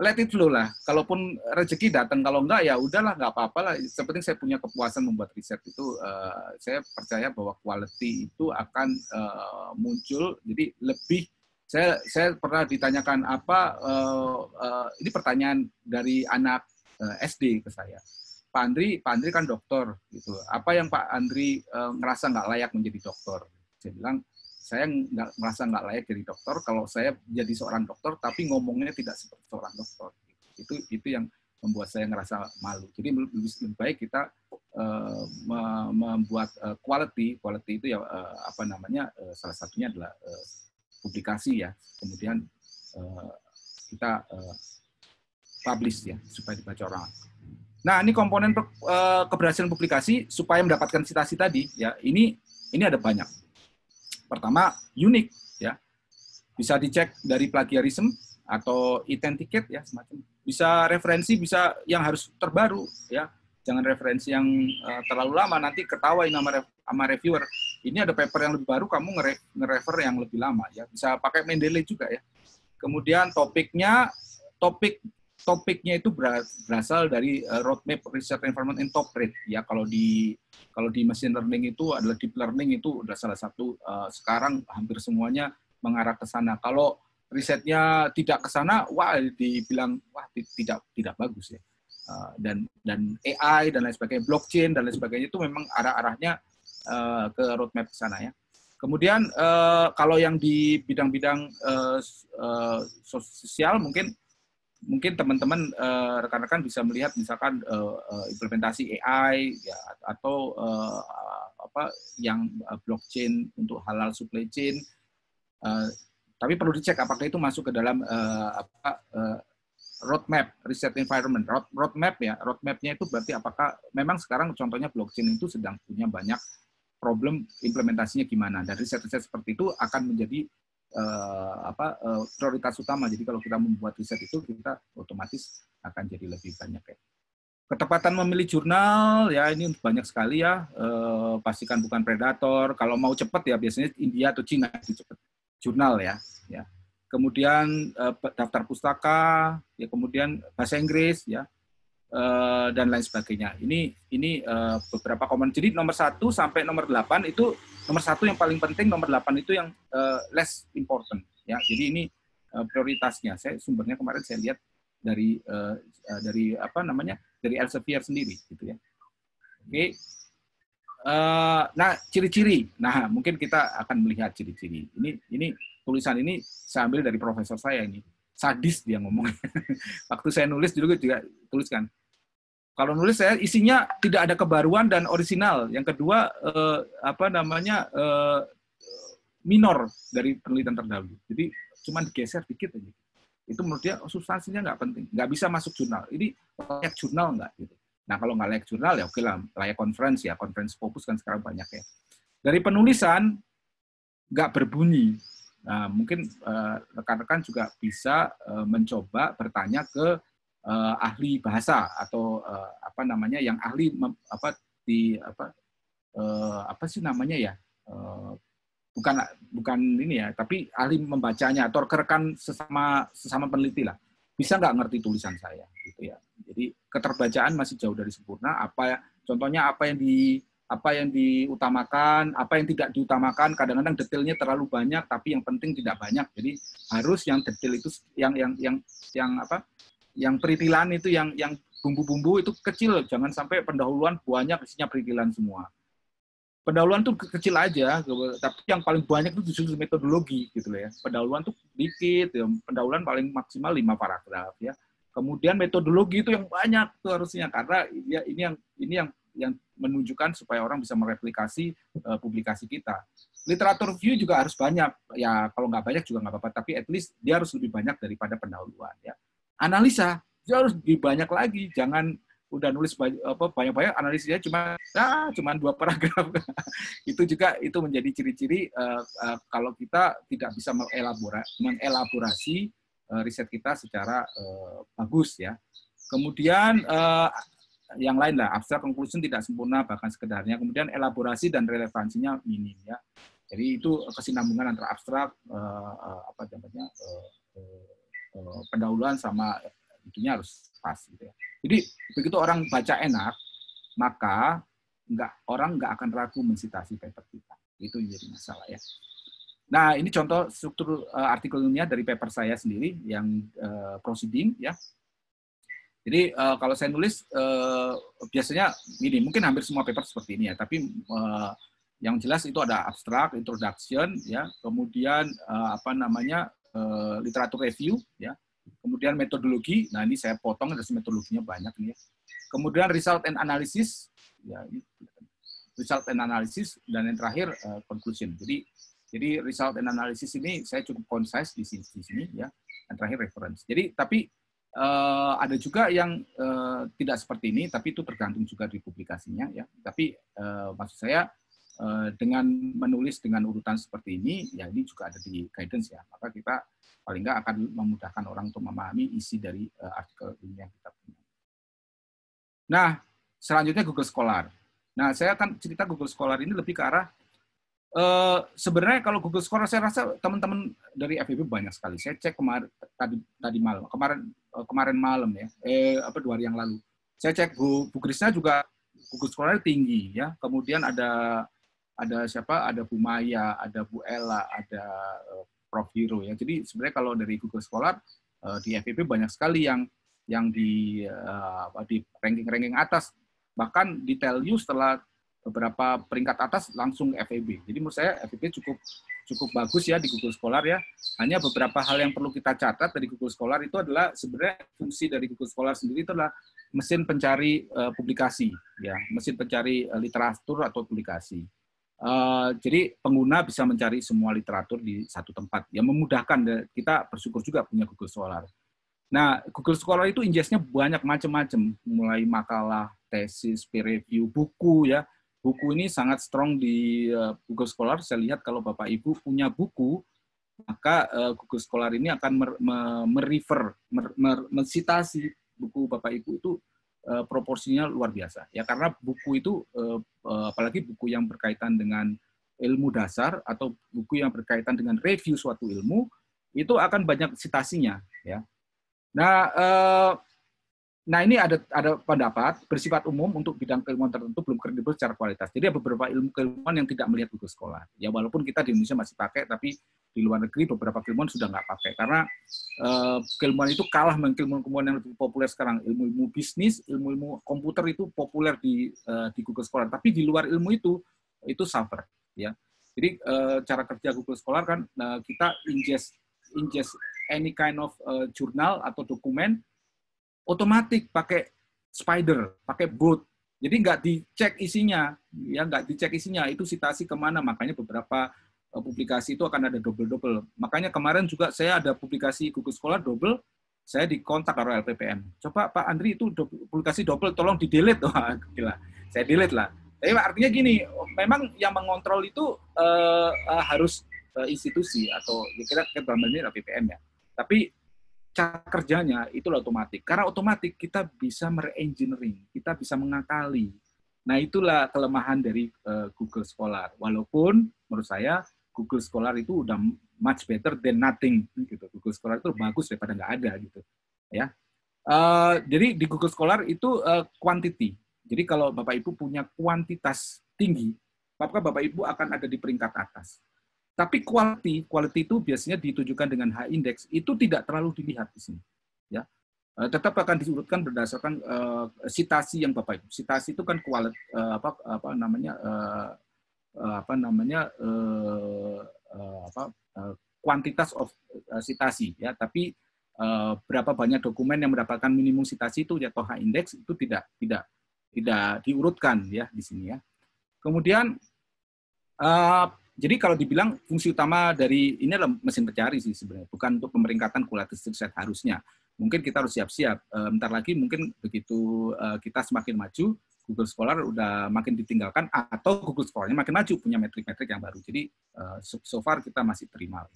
let it flow lah. Kalaupun rezeki datang, kalau enggak ya udahlah, nggak apa-apa lah. Sepenting saya punya kepuasan membuat riset itu. Saya percaya bahwa quality itu akan muncul. Jadi lebih, saya pernah ditanyakan ini pertanyaan dari anak SD ke saya. Pak Andri kan dokter gitu. Apa yang Pak Andri ngerasa nggak layak menjadi dokter? Saya bilang, saya merasa nggak layak jadi dokter kalau saya jadi seorang dokter tapi ngomongnya tidak seperti seorang dokter. Itu yang membuat saya ngerasa malu. Jadi lebih baik kita membuat quality itu ya salah satunya adalah publikasi ya. Kemudian kita publish ya supaya dibaca orang. Nah, ini komponen keberhasilan publikasi supaya mendapatkan citasi tadi ya. Ini ada banyak. Pertama, unik ya. Bisa dicek dari plagiarism atau e-ticket ya, semacam. Bisa referensi, bisa yang harus terbaru ya. Jangan referensi yang terlalu lama, nanti ketawain sama reviewer. Ini ada paper yang lebih baru, kamu nge-refer yang lebih lama ya. Bisa pakai Mendeley juga ya. Kemudian topiknya itu berasal dari roadmap research environment and top rate ya. Kalau di machine learning itu adalah deep learning, itu udah salah satu sekarang hampir semuanya mengarah ke sana. Kalau risetnya tidak ke sana, dibilang tidak bagus ya. Dan AI dan lain sebagainya, blockchain dan lain sebagainya itu memang arahnya ke roadmap ke sana ya. Kemudian kalau yang di bidang-bidang sosial mungkin teman-teman rekan-rekan bisa melihat misalkan implementasi AI ya, atau yang blockchain untuk halal supply chain. Tapi perlu dicek apakah itu masuk ke dalam roadmap research environment. Roadmapnya itu berarti apakah memang sekarang contohnya blockchain itu sedang punya banyak problem implementasinya gimana. Dan riset-riset seperti itu akan menjadi prioritas utama. Jadi kalau kita membuat riset itu, kita otomatis akan jadi lebih banyak ya. Ketepatan memilih jurnal ya, ini banyak sekali ya. Pastikan bukan predator. Kalau mau cepat ya biasanya India atau Cina itu cepat. Jurnal ya. Kemudian daftar pustaka, ya kemudian bahasa Inggris ya. Dan lain sebagainya. Ini beberapa komen. Jadi nomor 1 sampai nomor 8 itu, nomor 1 yang paling penting, nomor 8 itu yang less important. ya. Jadi ini prioritasnya. Saya sumbernya kemarin saya lihat dari apa namanya, dari Elsevier sendiri, gitu ya. Oke. Nah, ciri-ciri. Nah, mungkin kita akan melihat ciri-ciri. Ini tulisan ini saya ambil dari profesor saya ini. Sadis dia ngomong. Waktu saya nulis juga tuliskan. Kalau nulis saya isinya tidak ada kebaruan dan orisinal. Yang kedua apa namanya minor dari penelitian terdahulu. Jadi cuma digeser dikit aja. Itu menurut dia substansinya nggak penting, nggak bisa masuk jurnal. Ini layak jurnal nggak gitu. Nah, kalau nggak layak jurnal, ya oke lah, layak conference ya, conference Scopus kan sekarang banyak ya. Dari penulisan, nggak berbunyi. Nah, mungkin rekan-rekan juga bisa mencoba bertanya ke ahli bahasa atau apa namanya, yang ahli apa sih namanya ya, bukan ini ya, tapi ahli membacanya atau rekan sesama peneliti lah. Bisa nggak ngerti tulisan saya gitu ya. Jadi keterbacaan masih jauh dari sempurna. Contohnya apa yang diutamakan, apa yang tidak diutamakan. Kadang-kadang detailnya terlalu banyak, tapi yang penting tidak banyak. Jadi harus yang detail itu yang peritilan itu yang bumbu-bumbu itu kecil. Jangan sampai pendahuluan banyak isinya peritilan semua. Pendahuluan tuh kecil aja, tapi yang paling banyak itu justru metodologi gitu loh ya. Pendahuluan tuh dikit, ya. Pendahuluan paling maksimal 5 paragraf ya. Kemudian metodologi itu yang banyak tuh harusnya, karena ya ini yang menunjukkan supaya orang bisa mereplikasi publikasi kita. Literatur review juga harus banyak. Ya kalau nggak banyak juga nggak apa-apa, tapi at least dia harus lebih banyak daripada pendahuluan ya. Analisa dia harus lebih banyak lagi, jangan udah nulis banyak-banyak analisisnya cuma 2 paragraf. Itu menjadi ciri-ciri kalau kita tidak bisa mengelaborasi riset kita secara bagus ya. Kemudian yang lain lah, abstract conclusion tidak sempurna bahkan sekedarnya. Kemudian elaborasi dan relevansinya minim ya. Jadi itu kesinambungan antara abstrak pendahuluan sama itunya harus pas gitu ya. Jadi begitu orang baca enak, maka orang nggak akan ragu mensitasi paper kita. Itu yang jadi masalah ya. Nah, ini contoh struktur artikel ilmiah dari paper saya sendiri yang proceeding ya. Jadi kalau saya nulis biasanya gini, mungkin hampir semua paper seperti ini ya, tapi yang jelas itu ada abstrak, introduction ya, kemudian literatur review ya. Kemudian metodologi, nah ini saya potong, ada metodologinya banyak nih ya. Kemudian result and analysis, ya, result and analysis, dan yang terakhir conclusion. Jadi result and analysis ini saya cukup concise di sini ya. Yang terakhir reference. Jadi tapi ada juga yang tidak seperti ini, tapi itu tergantung juga di publikasinya ya. Tapi maksud saya dengan menulis dengan urutan seperti ini, ya ini juga ada di guidance ya. Maka kita paling nggak akan memudahkan orang untuk memahami isi dari artikel ini yang kita punya. Nah, selanjutnya Google Scholar. Nah, saya akan cerita Google Scholar ini lebih ke arah sebenarnya kalau Google Scholar saya rasa teman-teman dari FEB banyak sekali. Saya cek kemarin malam ya, 2 hari yang lalu. Saya cek Bu Krisna juga Google Scholar tinggi ya. Kemudian ada siapa? Ada Bu Maya, ada Bu Ella, ada Prof Hero ya. Jadi sebenarnya kalau dari Google Scholar di FEB banyak sekali yang di ranking atas, bahkan di Tell You setelah beberapa peringkat atas langsung FEB. Jadi menurut saya FEB cukup bagus ya di Google Scholar ya. Hanya beberapa hal yang perlu kita catat dari Google Scholar itu adalah sebenarnya fungsi dari Google Scholar sendiri itu adalah mesin pencari publikasi ya, mesin pencari literatur atau publikasi. Jadi pengguna bisa mencari semua literatur di satu tempat. Ya memudahkan, kita bersyukur juga punya Google Scholar. Nah, Google Scholar itu ingestnya banyak macam-macam, mulai makalah, tesis, peer review, buku ya. Buku ini sangat strong di Google Scholar. Saya lihat kalau Bapak Ibu punya buku, maka Google Scholar ini akan mensitasi buku Bapak Ibu itu proporsinya luar biasa ya, karena buku itu apalagi buku yang berkaitan dengan ilmu dasar atau buku yang berkaitan dengan review suatu ilmu itu akan banyak citasinya ya. Nah, Nah, ini ada pendapat bersifat umum untuk bidang keilmuan tertentu belum kredibel secara kualitas. Jadi ada beberapa ilmu keilmuan yang tidak melihat Google Scholar. Ya walaupun kita di Indonesia masih pakai, tapi di luar negeri beberapa keilmuan sudah nggak pakai. Karena keilmuan itu kalah dengan keilmuan yang lebih populer sekarang. Ilmu-ilmu bisnis, ilmu-ilmu komputer itu populer di Google Scholar. Tapi di luar ilmu itu suffer. Ya. Jadi cara kerja Google Scholar kan kita ingest any kind of jurnal atau dokumen otomatis pakai spider, pakai bot. Jadi nggak dicek isinya, ya nggak dicek isinya itu citasi kemana. Makanya beberapa publikasi itu akan ada double. Makanya kemarin juga saya ada publikasi Google Scholar double, saya dikontak oleh LPPM. Coba Pak Andri itu publikasi double, tolong di delete. Wah, gila. Saya delete lah. Tapi artinya gini, memang yang mengontrol itu harus institusi atau ya kita dalam ini LPPM ya. Tapi cara kerjanya itu otomatis. Karena otomatis kita bisa mere-engineering, kita bisa mengakali. Nah, itulah kelemahan dari Google Scholar. Walaupun menurut saya Google Scholar itu udah much better than nothing gitu. Google Scholar itu bagus daripada nggak ada gitu. Ya. Jadi di Google Scholar itu quantity. Jadi kalau Bapak Ibu punya kuantitas tinggi, maka Bapak Ibu akan ada di peringkat atas. Tapi quality itu biasanya ditujukan dengan high index, itu tidak terlalu dilihat di sini. Ya. Tetap akan diurutkan berdasarkan citasi yang Bapak Ibu. Citasi itu kan kuantitas of citasi ya, tapi berapa banyak dokumen yang mendapatkan minimum citasi itu atau high index itu tidak diurutkan ya di sini ya. Kemudian jadi kalau dibilang fungsi utama dari ini adalah mesin pencari sih sebenarnya, bukan untuk pemeringkatan kualitas riset harusnya. Mungkin kita harus siap-siap. Bentar lagi mungkin begitu kita semakin maju, Google Scholar udah makin ditinggalkan atau Google Scholar-nya makin maju punya metrik-metrik yang baru. Jadi so far kita masih terima.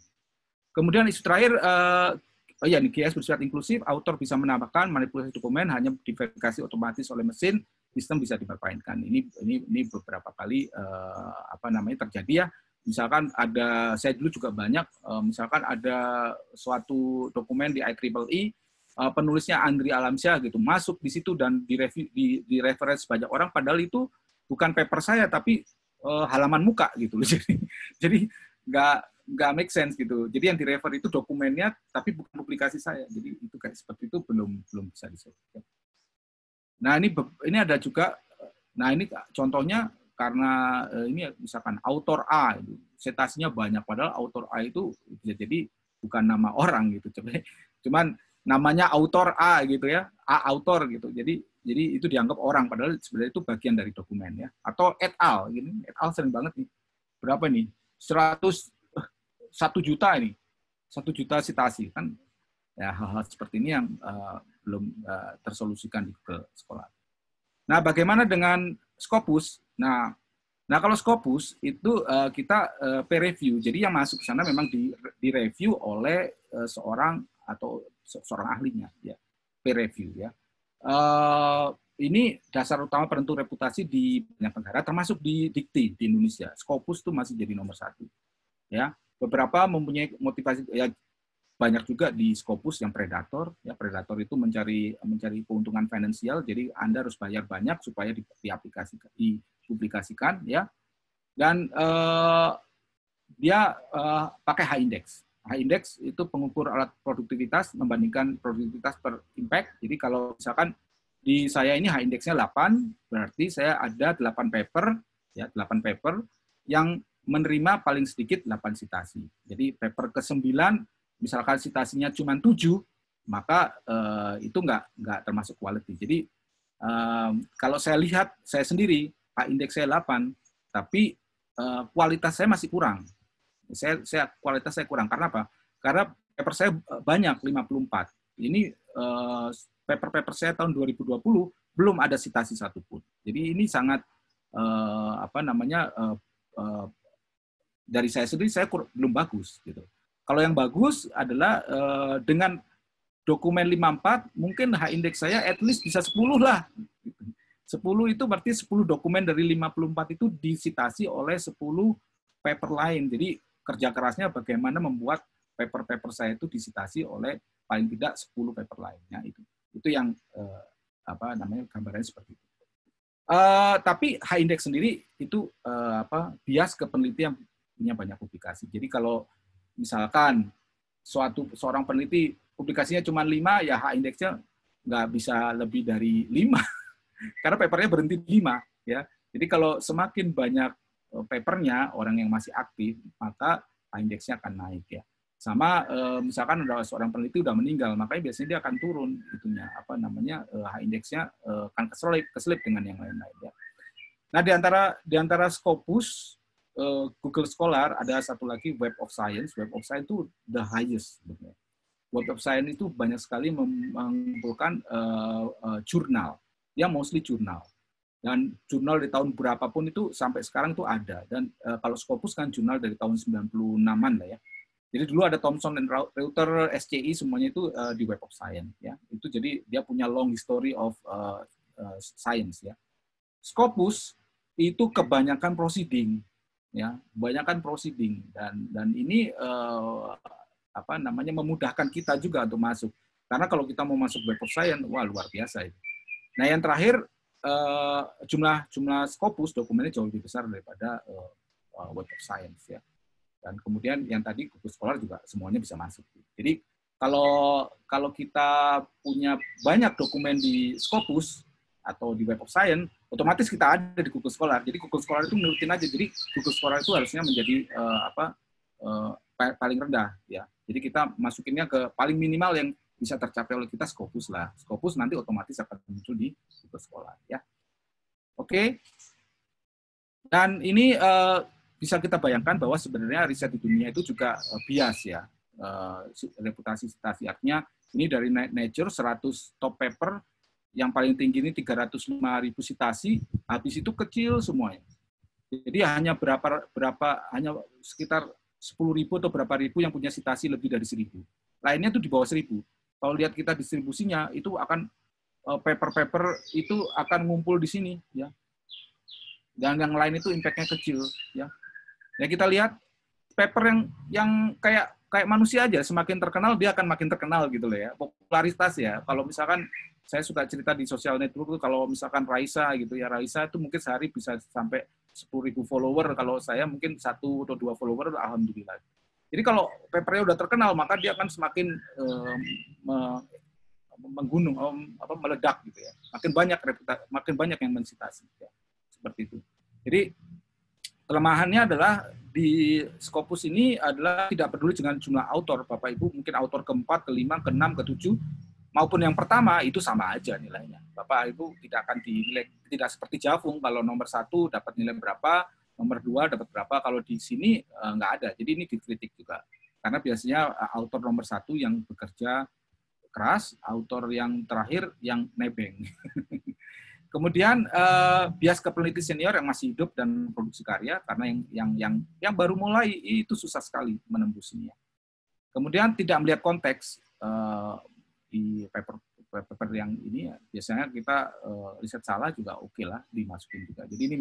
Kemudian isu terakhir, GIS bersifat inklusif, author bisa menambahkan manipulasi dokumen hanya diverifikasi otomatis oleh mesin, sistem bisa dipermainkan. Ini beberapa kali terjadi ya. Misalkan saya dulu juga banyak, misalkan ada suatu dokumen di IEEE, penulisnya Andri Alamsyah gitu, masuk di situ dan di reference banyak orang, padahal itu bukan paper saya, tapi halaman muka gitu. Jadi nggak make sense gitu. Jadi yang direfer itu dokumennya, tapi bukan publikasi saya. Jadi itu kayak seperti itu belum bisa diselesaikan. Nah ini ada juga, nah ini contohnya karena ini misalkan autor A itu citasinya banyak, padahal autor A itu bisa jadi bukan nama orang gitu, cuman namanya autor A gitu ya, A autor gitu, jadi itu dianggap orang, padahal sebenarnya itu bagian dari dokumen ya. Atau et al, gini, et al sering banget nih, berapa nih 1 juta ini, 1 juta citasi kan ya, hal-hal seperti ini yang belum tersolusikan di Google Scholar. Nah, bagaimana dengan Scopus? Nah kalau Scopus itu kita peer review. Jadi yang masuk ke sana memang direview oleh seorang atau seorang ahlinya, ya, peer review ya. Ini dasar utama penentu reputasi di banyak negara, termasuk di Dikti di Indonesia. Scopus itu masih jadi nomor 1. Ya, beberapa mempunyai motivasi ya. Banyak juga di Scopus yang predator, ya predator itu mencari keuntungan finansial, jadi Anda harus bayar banyak supaya dipublikasikan, ya. Dan dia pakai high index. High index itu pengukur alat produktivitas membandingkan produktivitas per impact. Jadi kalau misalkan di saya ini high indexnya 8, berarti saya ada 8 paper, ya 8 paper yang menerima paling sedikit 8 citasi. Jadi paper ke-9 misalkan citasinya cuma 7, maka itu nggak termasuk quality. Jadi kalau saya lihat, saya sendiri, indeks saya 8, tapi kualitas saya masih kurang. Kualitas saya kurang. Karena apa? Karena paper saya banyak, 54. Ini paper saya tahun 2020 belum ada citasi satupun. Jadi ini sangat dari saya sendiri saya belum bagus gitu. Kalau yang bagus adalah dengan dokumen 54, mungkin H index saya at least bisa 10 lah. 10 itu berarti 10 dokumen dari 54 itu disitasi oleh 10 paper lain. Jadi kerja kerasnya bagaimana membuat paper-paper saya itu disitasi oleh paling tidak 10 paper lainnya. Itu yang gambarannya seperti itu. Tapi high index sendiri itu bias ke peneliti yang punya banyak publikasi. Jadi kalau misalkan seorang peneliti publikasinya cuma 5, ya high indexnya nggak bisa lebih dari 5 karena papernya berhenti di 5 ya. Jadi kalau semakin banyak papernya orang yang masih aktif, maka high indexnya akan naik ya. Sama misalkan ada seorang peneliti udah meninggal, makanya biasanya dia akan turun itunya high indexnya akan keselip dengan yang lain-lain ya. Nah, di antara Scopus, Google Scholar ada satu lagi Web of Science. Web of Science itu the highest sebenarnya. Web of Science itu banyak sekali mengumpulkan jurnal, ya mostly jurnal. Dan jurnal di tahun berapapun itu sampai sekarang tuh ada. Dan kalau Scopus kan jurnal dari tahun 96-an lah ya. Jadi dulu ada Thomson dan Reuters, SCI, semuanya itu di Web of Science ya. Itu jadi dia punya long history of science ya. Scopus itu kebanyakan proceeding ya, kebanyakan proceeding dan ini memudahkan kita juga untuk masuk. Karena kalau kita mau masuk Web of Science, wah luar biasa itu. Nah, yang terakhir jumlah Scopus dokumennya jauh lebih besar daripada Web of Science ya. Dan kemudian yang tadi Google Scholar juga semuanya bisa masuk. Jadi kalau kita punya banyak dokumen di Scopus atau di Web of Science, otomatis kita ada di Google Scholar. Jadi Google Scholar itu nurutin aja. Jadi Google Scholar itu harusnya menjadi paling rendah ya. Jadi kita masukinnya ke paling minimal yang bisa tercapai oleh kita Scopus lah. Scopus nanti otomatis akan muncul di Google Scholar ya. Oke. Dan ini bisa kita bayangkan bahwa sebenarnya riset di dunia itu juga bias ya. Reputasi citasi, artinya ini dari Nature 100 top paper yang paling tinggi ini 305.000 citasi, habis itu kecil semuanya. Jadi hanya hanya sekitar 10.000 atau berapa ribu yang punya citasi lebih dari 1.000. Lainnya itu di bawah 1.000. Kalau lihat kita distribusinya itu akan paper-paper itu akan ngumpul di sini ya. Dan yang lain itu impact-nya kecil ya. Ya kita lihat paper yang kayak manusia aja, semakin terkenal dia akan makin terkenal gitu loh ya. Popularitas ya. Kalau misalkan saya suka cerita di social network tuh, kalau misalkan Raisa gitu ya, Raisa itu mungkin sehari bisa sampai 10.000 follower, kalau saya mungkin 1 atau 2 follower alhamdulillah. Jadi kalau papernya udah terkenal, maka dia akan semakin menggunung, meledak gitu ya. Makin banyak yang mensitasi ya. Seperti itu. Jadi kelemahannya adalah di Scopus ini adalah tidak peduli dengan jumlah autor. Bapak Ibu mungkin autor ke-4, ke-5, ke-6, ke-7, maupun yang pertama itu sama aja nilainya. Bapak Ibu tidak akan dinilai, tidak seperti Javung, kalau nomor 1 dapat nilai berapa, nomor 2 dapat berapa, kalau di sini nggak ada. Jadi ini dikritik juga. Karena biasanya autor nomor 1 yang bekerja keras, autor yang terakhir yang nebeng. Kemudian bias ke peneliti senior yang masih hidup dan produksi karya, karena yang baru mulai itu susah sekali menembusnya. Kemudian tidak melihat konteks di paper yang ini, biasanya kita riset salah juga oke lah dimasukin juga. Jadi ini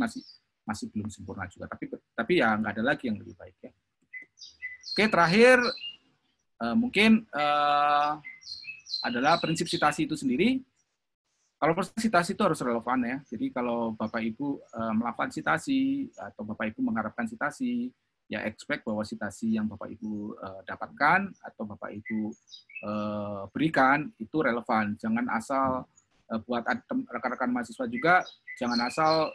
masih belum sempurna juga. Tapi ya nggak ada lagi yang lebih baik ya. Oke, terakhir mungkin adalah prinsip citasi itu sendiri. Kalau citasi itu harus relevan ya. Jadi kalau Bapak Ibu melakukan citasi atau Bapak Ibu mengharapkan citasi, ya expect bahwa citasi yang Bapak Ibu dapatkan atau Bapak Ibu berikan itu relevan. Jangan asal buat rekan-rekan mahasiswa juga, jangan asal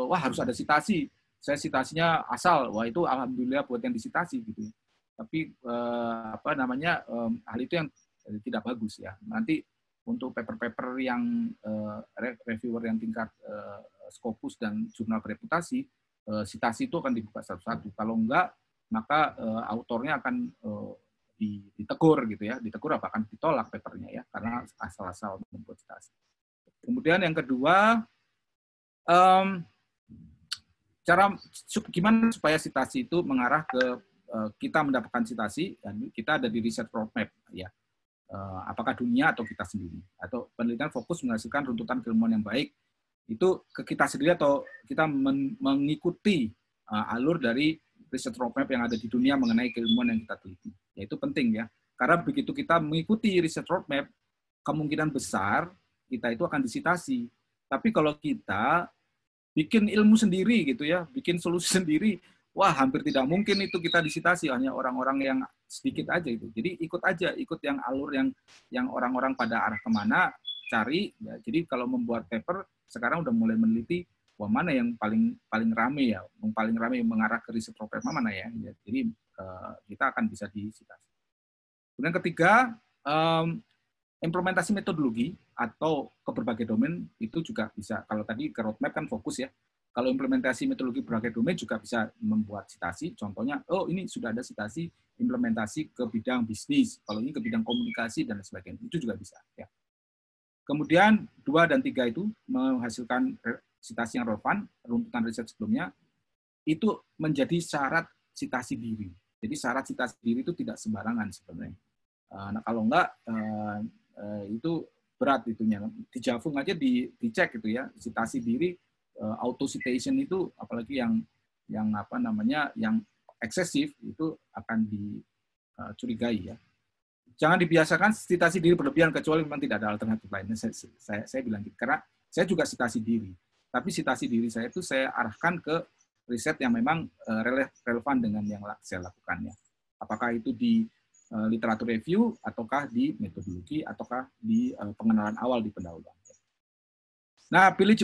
wah harus ada citasi. Saya citasinya asal, wah itu alhamdulillah buat yang disitasi gitu. Tapi hal itu yang tidak bagus ya. Nanti untuk paper-paper yang reviewer yang tingkat Scopus dan jurnal bereputasi, citasi itu akan dibuka satu-satu. Kalau enggak, maka autornya akan ditegur gitu ya. Ditegur apa akan ditolak papernya ya, karena asal-asal membuat citasi. Kemudian yang kedua, gimana supaya citasi itu mengarah ke kita mendapatkan citasi, dan kita ada di research roadmap ya. Apakah dunia atau kita sendiri, atau penelitian fokus menghasilkan runtutan keilmuan yang baik itu ke kita sendiri atau kita mengikuti alur dari research roadmap yang ada di dunia mengenai keilmuan yang kita teliti. Ya itu penting ya, karena begitu kita mengikuti research roadmap, kemungkinan besar kita itu akan disitasi. Tapi kalau kita bikin ilmu sendiri gitu ya, bikin solusi sendiri, wah hampir tidak mungkin itu kita disitasi, hanya orang-orang yang sedikit aja itu. Jadi ikut aja, ikut yang alur yang orang-orang pada arah kemana, cari. Ya. Jadi kalau membuat paper sekarang udah mulai meneliti, wah mana yang paling rame ya, yang paling rame mengarah ke riset problem mana ya. Jadi kita akan bisa disitasi. Kemudian ketiga, implementasi metodologi atau ke berbagai domain itu juga bisa. Kalau tadi ke roadmap kan fokus ya. Kalau implementasi metodologi berbagai domain juga bisa membuat citasi. Contohnya, oh ini sudah ada citasi implementasi ke bidang bisnis. Kalau ini ke bidang komunikasi dan sebagainya. Itu juga bisa. Ya. Kemudian 2 dan 3 itu menghasilkan citasi yang relevan, runtutan riset sebelumnya, itu menjadi syarat citasi diri. Jadi syarat citasi diri itu tidak sembarangan sebenarnya. Nah kalau enggak, itu berat itunya. Di Javung aja dicek gitu ya, citasi diri, auto citation itu apalagi yang yang eksesif itu akan dicurigai ya. Jangan dibiasakan citasi diri berlebihan kecuali memang tidak ada alternatif lainnya. Saya bilang gitu karena saya juga citasi diri. Tapi citasi diri saya itu saya arahkan ke riset yang memang relevan dengan yang saya lakukannya. Apakah itu di literatur review, ataukah di metodologi, ataukah di pengenalan awal di pendahuluan. Nah, pilih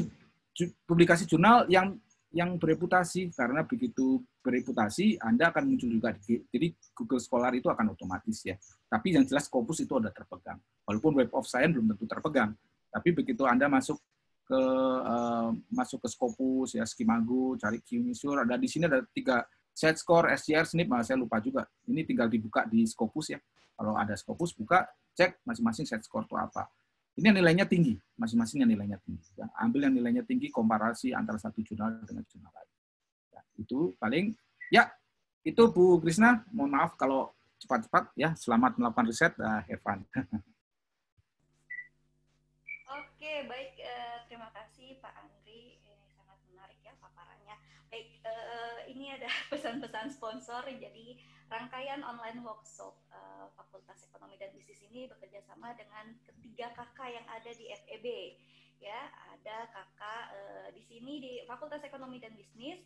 publikasi jurnal yang bereputasi, karena begitu bereputasi, Anda akan muncul juga. Jadi Google Scholar itu akan otomatis ya. Tapi yang jelas Scopus itu ada terpegang. Walaupun Web of Science belum tentu terpegang. Tapi begitu Anda masuk ke Scopus, ya, Skimago, cari Q-Misure, ada di sini ada 3 set score, SCR, SNP, saya lupa juga. Ini tinggal dibuka di Scopus ya. Kalau ada Scopus, buka, cek masing-masing set score itu apa. Ini yang nilainya tinggi, masing-masing yang nilainya tinggi. Ya. Ambil yang nilainya tinggi, komparasi antara satu jurnal dengan jurnal lain. Ya, itu paling, ya, itu Bu Krisna, mohon maaf kalau cepat-cepat, ya, selamat melakukan riset, have fun. Oke, baik, terima kasih Pak Andri, ini sangat menarik ya paparannya. Baik, ini ada pesan-pesan sponsor, jadi rangkaian online workshop Fakultas Ekonomi dan Bisnis ini bekerja sama dengan ketiga kakak yang ada di FEB. Ya, ada kakak di sini di Fakultas Ekonomi dan Bisnis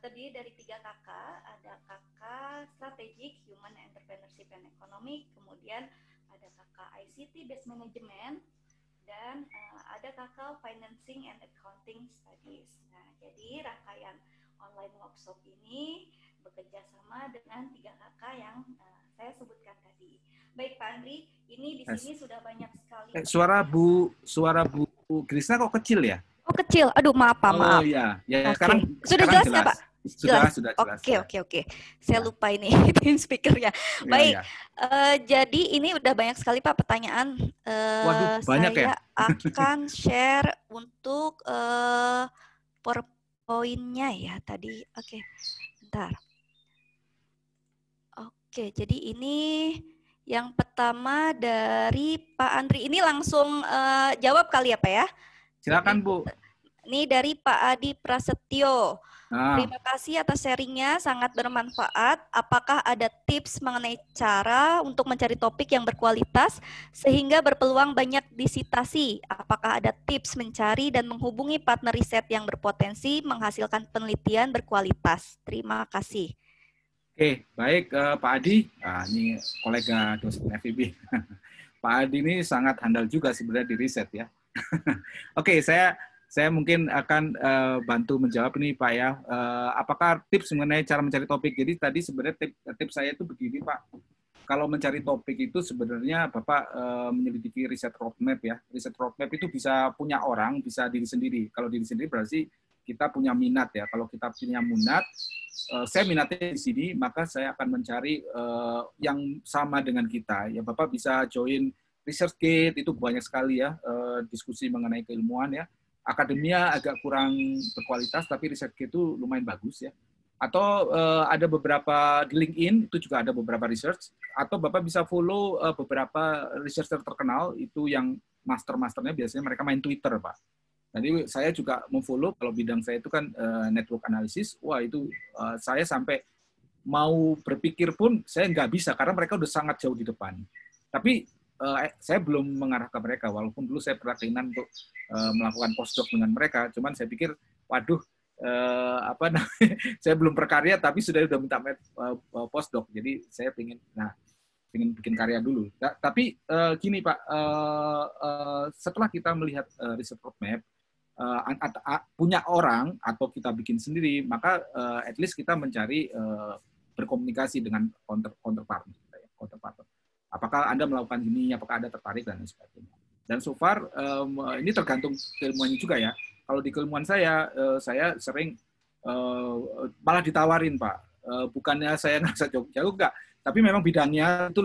terdiri dari 3 kakak, ada kakak Strategic, Human Entrepreneurship and Economic, kemudian ada kakak ICT Based Management, dan ada kakak Financing and Accounting Studies. Nah, jadi rangkaian online workshop ini bekerja sama dengan 3 kakak yang saya sebutkan tadi. Baik Pak Andri, ini di sini sudah banyak sekali. Suara Bu Krisna kok kecil ya? Oh kecil, aduh maaf Pak, maaf. Oh iya, ya okay. Sudah jelas nggak Pak? Sudah jelas. Oke. Saya lupa ini speakernya. Baik, jadi ini udah banyak sekali Pak pertanyaan. Waduh, banyak saya ya? akan share untuk PowerPoint-nya ya tadi. Oke, bentar. Oke, jadi ini yang pertama dari Pak Andri. Ini langsung jawab kali ya Pak ya? Silakan Bu. Ini dari Pak Adi Prasetyo. Terima kasih atas sharingnya, sangat bermanfaat. Apakah ada tips mengenai cara untuk mencari topik yang berkualitas sehingga berpeluang banyak disitasi? Apakah ada tips mencari dan menghubungi partner riset yang berpotensi menghasilkan penelitian berkualitas? Terima kasih. Oke, baik Pak Adi. Nah, ini kolega dosen FEB. Pak Adi ini sangat handal juga sebenarnya di riset ya. Oke, saya mungkin akan bantu menjawab nih Pak ya. Apakah tips mengenai cara mencari topik? Jadi tadi sebenarnya tips saya itu begini Pak. Kalau mencari topik itu sebenarnya Bapak menyelidiki riset roadmap ya. Riset roadmap itu bisa punya orang, bisa diri sendiri. Kalau diri sendiri berarti kita punya minat ya. Kalau kita punya minat, saya minatnya di sini, maka saya akan mencari yang sama dengan kita. Ya Bapak bisa join ResearchGate, itu banyak sekali ya diskusi mengenai keilmuan ya. Akademia agak kurang berkualitas, tapi ResearchGate itu lumayan bagus ya. Atau ada beberapa di LinkedIn, itu juga ada beberapa research. Atau Bapak bisa follow beberapa researcher terkenal, itu yang master-masternya biasanya mereka main Twitter, Pak. Jadi saya juga memfollow, kalau bidang saya itu kan network analysis, wah itu saya sampai mau berpikir pun saya nggak bisa, karena mereka udah sangat jauh di depan. Tapi saya belum mengarah ke mereka, walaupun dulu saya pernah keinginan untuk melakukan postdoc dengan mereka, cuman saya pikir, waduh, apa namanya, saya belum berkarya tapi sudah minta postdoc, jadi saya ingin bikin karya dulu. Tapi gini Pak, setelah kita melihat riset roadmap, punya orang atau kita bikin sendiri, maka at least kita mencari berkomunikasi dengan counterpart. Apakah Anda melakukan ini, apakah Anda tertarik, dan sebagainya. Dan so far, ini tergantung keilmuannya juga ya. Kalau di keilmuan saya sering malah ditawarin Pak. Bukannya saya ngerasa jago enggak, tapi memang bidangnya itu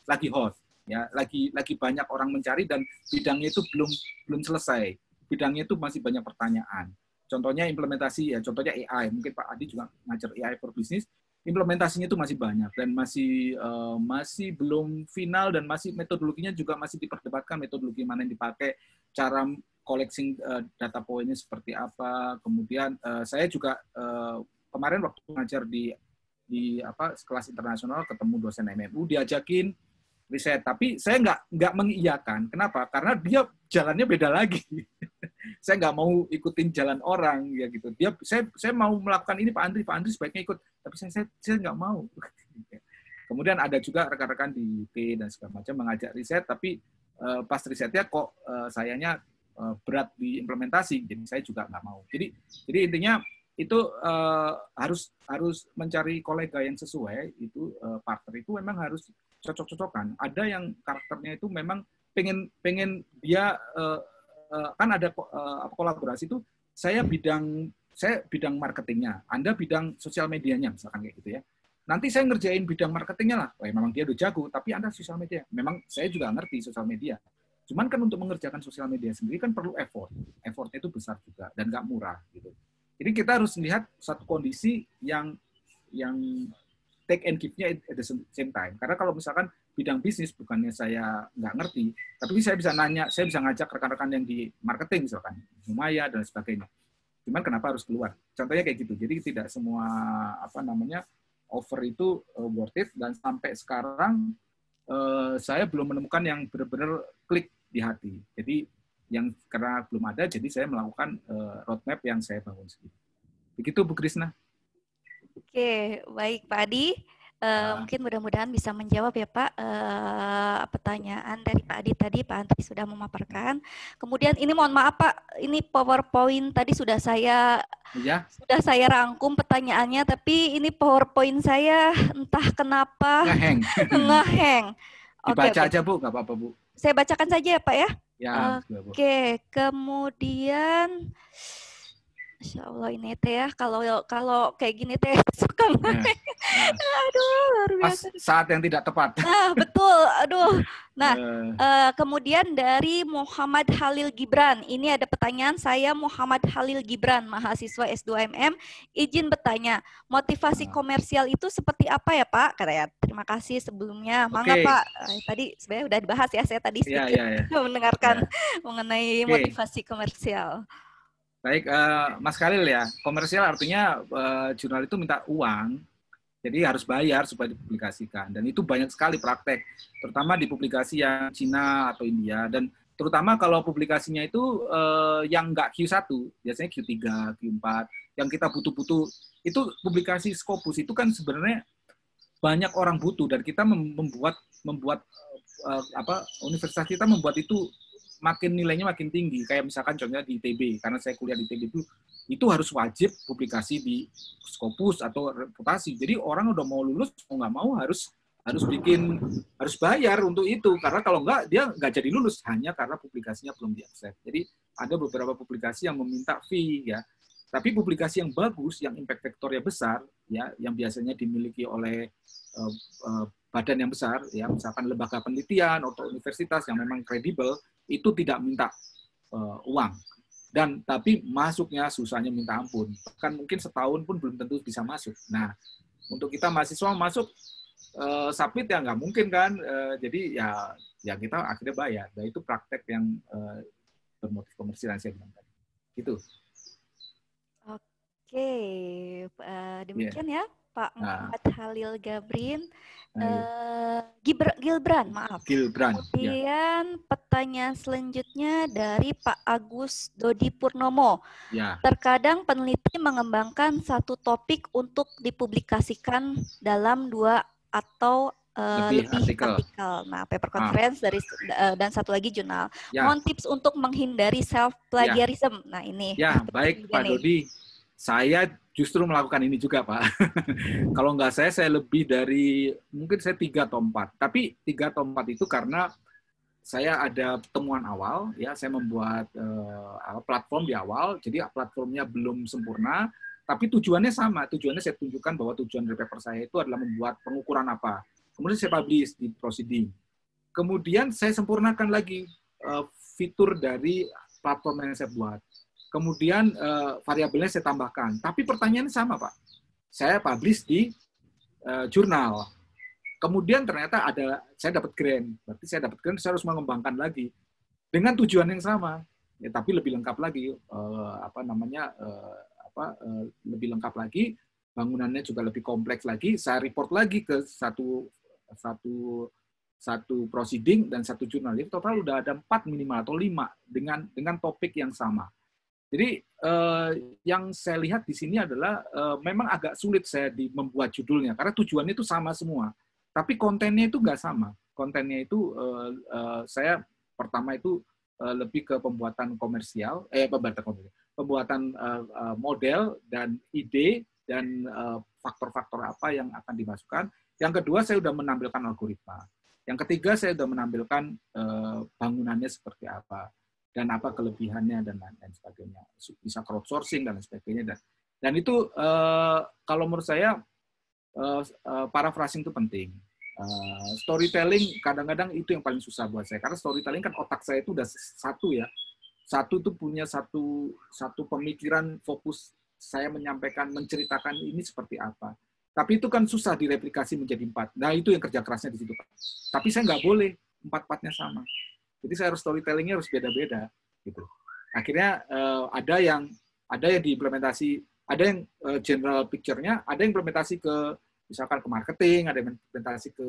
lagi hot. Ya, lagi banyak orang mencari dan bidangnya itu belum selesai. Bidangnya itu masih banyak pertanyaan. Contohnya implementasi ya, contohnya AI. Mungkin Pak Adi juga ngajar AI for business. Implementasinya itu masih banyak dan masih belum final, dan masih metodologinya juga masih diperdebatkan, metodologi mana yang dipakai, cara collecting data point-nya seperti apa. Kemudian saya juga kemarin waktu ngajar di kelas internasional, ketemu dosen MMU, diajakin riset, tapi saya nggak mengiyakan. Kenapa? Karena dia jalannya beda lagi. Saya nggak mau ikutin jalan orang ya gitu. Saya mau melakukan ini Pak Andri sebaiknya ikut, tapi saya nggak mau. Kemudian ada juga rekan-rekan di IP dan segala macam mengajak riset, tapi pas risetnya kok sayanya berat di implementasi, jadi saya juga nggak mau. Jadi intinya itu harus mencari kolega yang sesuai. Itu partner itu memang harus cocok-cocokan. Ada yang karakternya itu memang pengen dia kan ada kolaborasi itu, saya bidang marketingnya, Anda bidang sosial medianya, misalkan kayak gitu ya. Nanti saya ngerjain bidang marketingnya lah. Memang dia udah jago, tapi Anda sosial media. Memang saya juga ngerti sosial media. Cuman kan untuk mengerjakan sosial media sendiri kan perlu effort. Effortnya itu besar juga dan nggak murah gitu. Jadi kita harus melihat satu kondisi yang take and give-nya at the same time. Karena kalau misalkan bidang bisnis, bukannya saya nggak ngerti, tapi saya bisa nanya, saya bisa ngajak rekan-rekan yang di marketing misalkan, Humaya dan sebagainya. Cuman kenapa harus keluar? Contohnya kayak gitu. Jadi tidak semua offer itu worth it, dan sampai sekarang saya belum menemukan yang benar-benar klik di hati. Jadi yang karena belum ada, jadi saya melakukan roadmap yang saya bangun sendiri. Begitu Bu Krisna. Oke, baik Pak Adi. Mungkin mudah-mudahan bisa menjawab ya Pak pertanyaan dari Pak Adi tadi. Pak Andri sudah memaparkan. Kemudian ini mohon maaf Pak, ini PowerPoint tadi sudah saya rangkum pertanyaannya, tapi ini PowerPoint saya entah kenapa ngeheng. Dibaca aja Bu, nggak apa-apa Bu. Saya bacakan saja ya Pak ya. Ya. Oke, kemudian Masya Allah ini teh ya, kalau kayak gini teh suka aduh luar biasa. Saat yang tidak tepat. Nah betul, aduh. Nah kemudian dari Muhammad Halil Gibran, ini ada pertanyaan. Saya Muhammad Halil Gibran, mahasiswa S2MM, izin bertanya, motivasi komersial itu seperti apa ya Pak? Katanya, terima kasih sebelumnya. Mangga Pak, tadi sebenarnya udah dibahas ya, saya tadi sedikit mendengarkan mengenai motivasi komersial. Baik, Mas Khalil ya, komersial artinya jurnal itu minta uang, jadi harus bayar supaya dipublikasikan. Dan itu banyak sekali praktek, terutama di publikasi yang Cina atau India. Dan terutama kalau publikasinya itu yang nggak Q1, biasanya Q3, Q4, yang kita butuh-butuh, itu publikasi Scopus itu kan sebenarnya banyak orang butuh, dan kita membuat universitas kita membuat itu makin nilainya makin tinggi. Kayak misalkan contohnya di ITB, karena saya kuliah di ITB itu harus wajib publikasi di Scopus atau reputasi. Jadi orang udah mau lulus mau nggak mau harus bayar untuk itu, karena kalau nggak dia nggak jadi lulus hanya karena publikasinya belum diakses. Jadi ada beberapa publikasi yang meminta fee ya. Tapi publikasi yang bagus, yang impact factor-nya besar, ya, yang biasanya dimiliki oleh badan yang besar, ya, misalkan lembaga penelitian atau universitas yang memang kredibel, itu tidak minta uang. Dan tapi masuknya susahnya minta ampun. Kan mungkin setahun pun belum tentu bisa masuk. Nah, untuk kita mahasiswa masuk submit ya nggak mungkin kan. Jadi ya kita akhirnya bayar. Dan itu praktek yang bermotif komersial yang saya bilang tadi. Gitu. Oke, demikian ya Pak Nah, Muhammad Halil Gabrin, iya. Gibran, maaf. Gilbran, ya. Kemudian pertanyaan selanjutnya dari Pak Agus Dodi Purnomo. Ya, Terkadang peneliti mengembangkan satu topik untuk dipublikasikan dalam 2 atau lebih lebih artikel. artikel. Nah, paper Ah, conference dan satu lagi jurnal. ya, Mohon tips untuk menghindari self ya, plagiarism. Nah, ini ya, penting baik juga Pak nih. Dodi. Saya justru melakukan ini juga, Pak. Kalau nggak saya lebih dari, mungkin saya 3 atau 4. Tapi 3 atau 4 itu karena saya ada temuan awal, ya saya membuat platform di awal, jadi platformnya belum sempurna, tapi tujuannya sama. Tujuannya saya tunjukkan bahwa tujuan dari paper saya itu adalah membuat pengukuran apa. Kemudian saya publish di Proceeding. Kemudian saya sempurnakan lagi fitur dari platform yang saya buat. Kemudian variabelnya saya tambahkan. Tapi pertanyaannya sama, Pak. Saya publish di jurnal. Kemudian ternyata saya dapat grant. Berarti saya dapat grant, saya harus mengembangkan lagi dengan tujuan yang sama. Ya, tapi lebih lengkap lagi, lebih lengkap lagi, bangunannya juga lebih kompleks lagi. Saya report lagi ke satu proceeding dan satu jurnal. Jadi total udah ada 4 minimal atau 5 dengan topik yang sama. Jadi yang saya lihat di sini adalah memang agak sulit saya membuat judulnya karena tujuannya itu sama semua, tapi kontennya itu nggak sama. Kontennya itu saya pertama itu lebih ke pembuatan komersial, pembuatan model dan ide dan faktor-faktor apa yang akan dimasukkan. Yang kedua saya sudah menampilkan algoritma. Yang ketiga saya sudah menampilkan bangunannya seperti apa dan apa kelebihannya dan lain sebagainya, bisa crowdsourcing dan lain sebagainya, dan itu kalau menurut saya paraphrasing itu penting. Storytelling kadang-kadang itu yang paling susah buat saya karena storytelling kan otak saya itu udah satu tuh punya satu pemikiran fokus, saya menyampaikan menceritakan ini seperti apa, tapi itu kan susah direplikasi menjadi 4. Nah itu yang kerja kerasnya di situ, Pak. Tapi saya nggak boleh 4-4-nya sama. Jadi saya harus storytellingnya harus beda-beda, gitu. Akhirnya ada yang diimplementasi, ada yang general picture-nya, ada yang implementasi ke misalkan ke marketing, ada yang implementasi ke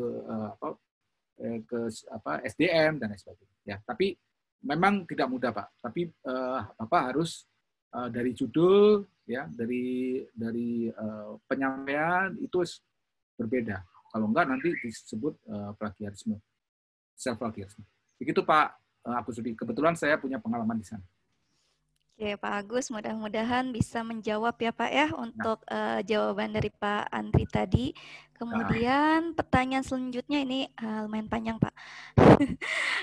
SDM dan lain sebagainya. Ya, tapi memang tidak mudah, Pak. Tapi Bapak harus dari judul, ya, dari penyampaian itu berbeda. Kalau enggak nanti disebut plagiarisme, self plagiarisme. Begitu Pak Agus Sudi. Kebetulan saya punya pengalaman di sana. Oke, Pak Agus, mudah-mudahan bisa menjawab ya Pak ya untuk jawaban dari Pak Andri tadi. Kemudian pertanyaan selanjutnya ini lumayan panjang Pak.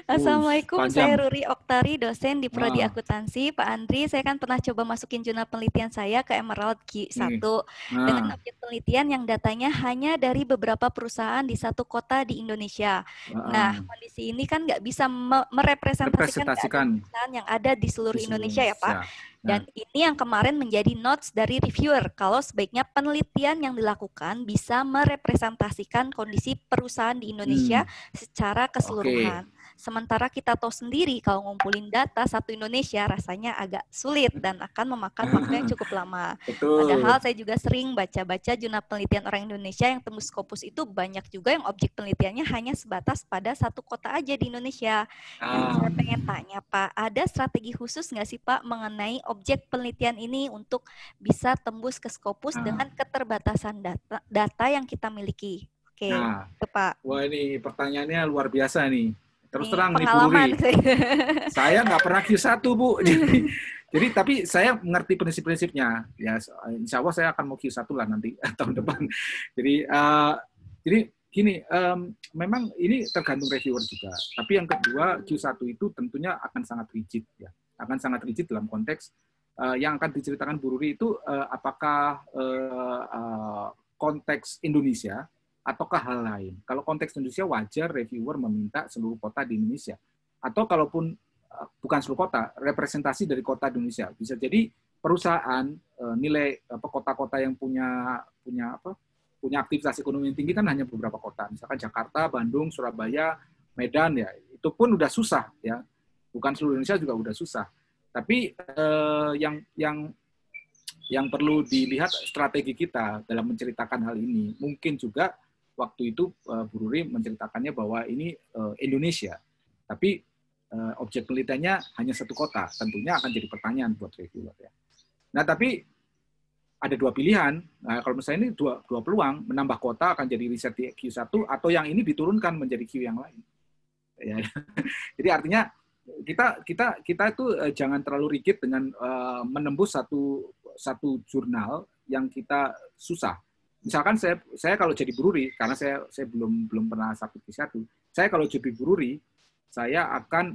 Assalamualaikum, Panjang. saya Ruri Oktari, dosen di Prodi Akuntansi. Pak Andri, saya kan pernah coba masukin jurnal penelitian saya ke Emerald Q1 dengan objek penelitian yang datanya hanya dari beberapa perusahaan di satu kota di Indonesia. Nah, kondisi ini kan nggak bisa merepresentasikan perusahaan yang ada di seluruh Indonesia ya Pak. Dan ini yang kemarin menjadi notes dari reviewer, kalau sebaiknya penelitian yang dilakukan bisa merepresentasikan kondisi perusahaan di Indonesia secara keseluruhan. Sementara kita tahu sendiri kalau ngumpulin data satu Indonesia rasanya agak sulit dan akan memakan waktu yang cukup lama. Padahal saya juga sering baca-baca jurnal penelitian orang Indonesia yang tembus Scopus itu banyak juga yang objek penelitiannya hanya sebatas pada satu kota aja di Indonesia. Yang saya pengen tanya Pak, ada strategi khusus nggak sih Pak mengenai objek penelitian ini untuk bisa tembus ke Scopus dengan keterbatasan data yang kita miliki? Oke, itu Pak. Wah ini pertanyaannya luar biasa nih. Terus terang nih Bu Ruri, saya nggak pernah Q1 Bu. Jadi tapi saya mengerti prinsip-prinsipnya. Ya, insya Allah saya akan mau Q1 lah nanti tahun depan. Jadi gini, memang ini tergantung reviewer juga. Tapi yang kedua Q1 itu tentunya akan sangat rigid ya. Akan sangat rigid dalam konteks yang akan diceritakan Bu Ruri itu apakah konteks Indonesia ataukah hal lain. Kalau konteks Indonesia wajar reviewer meminta seluruh kota di Indonesia. Atau kalaupun bukan seluruh kota, representasi dari kota di Indonesia. Bisa jadi perusahaan nilai kota-kota yang punya aktivitas ekonomi yang tinggi kan hanya beberapa kota. Misalkan Jakarta, Bandung, Surabaya, Medan ya. Itu pun udah susah ya. Bukan seluruh Indonesia juga udah susah. Tapi yang yang perlu dilihat strategi kita dalam menceritakan hal ini. Mungkin juga waktu itu Bu Ruri menceritakannya bahwa ini Indonesia, tapi objek penelitiannya hanya satu kota. Tentunya akan jadi pertanyaan buat reviewer ya. Nah, tapi ada dua pilihan. Nah, kalau misalnya ini dua peluang, menambah kota akan jadi riset di Q1 atau yang ini diturunkan menjadi Q yang lain. Ya. Jadi artinya kita itu jangan terlalu rigid dengan menembus satu jurnal yang kita susah. Misalkan saya kalau jadi Bu Ruri, karena saya belum pernah sakit Q1, saya kalau jadi Bu Ruri, saya akan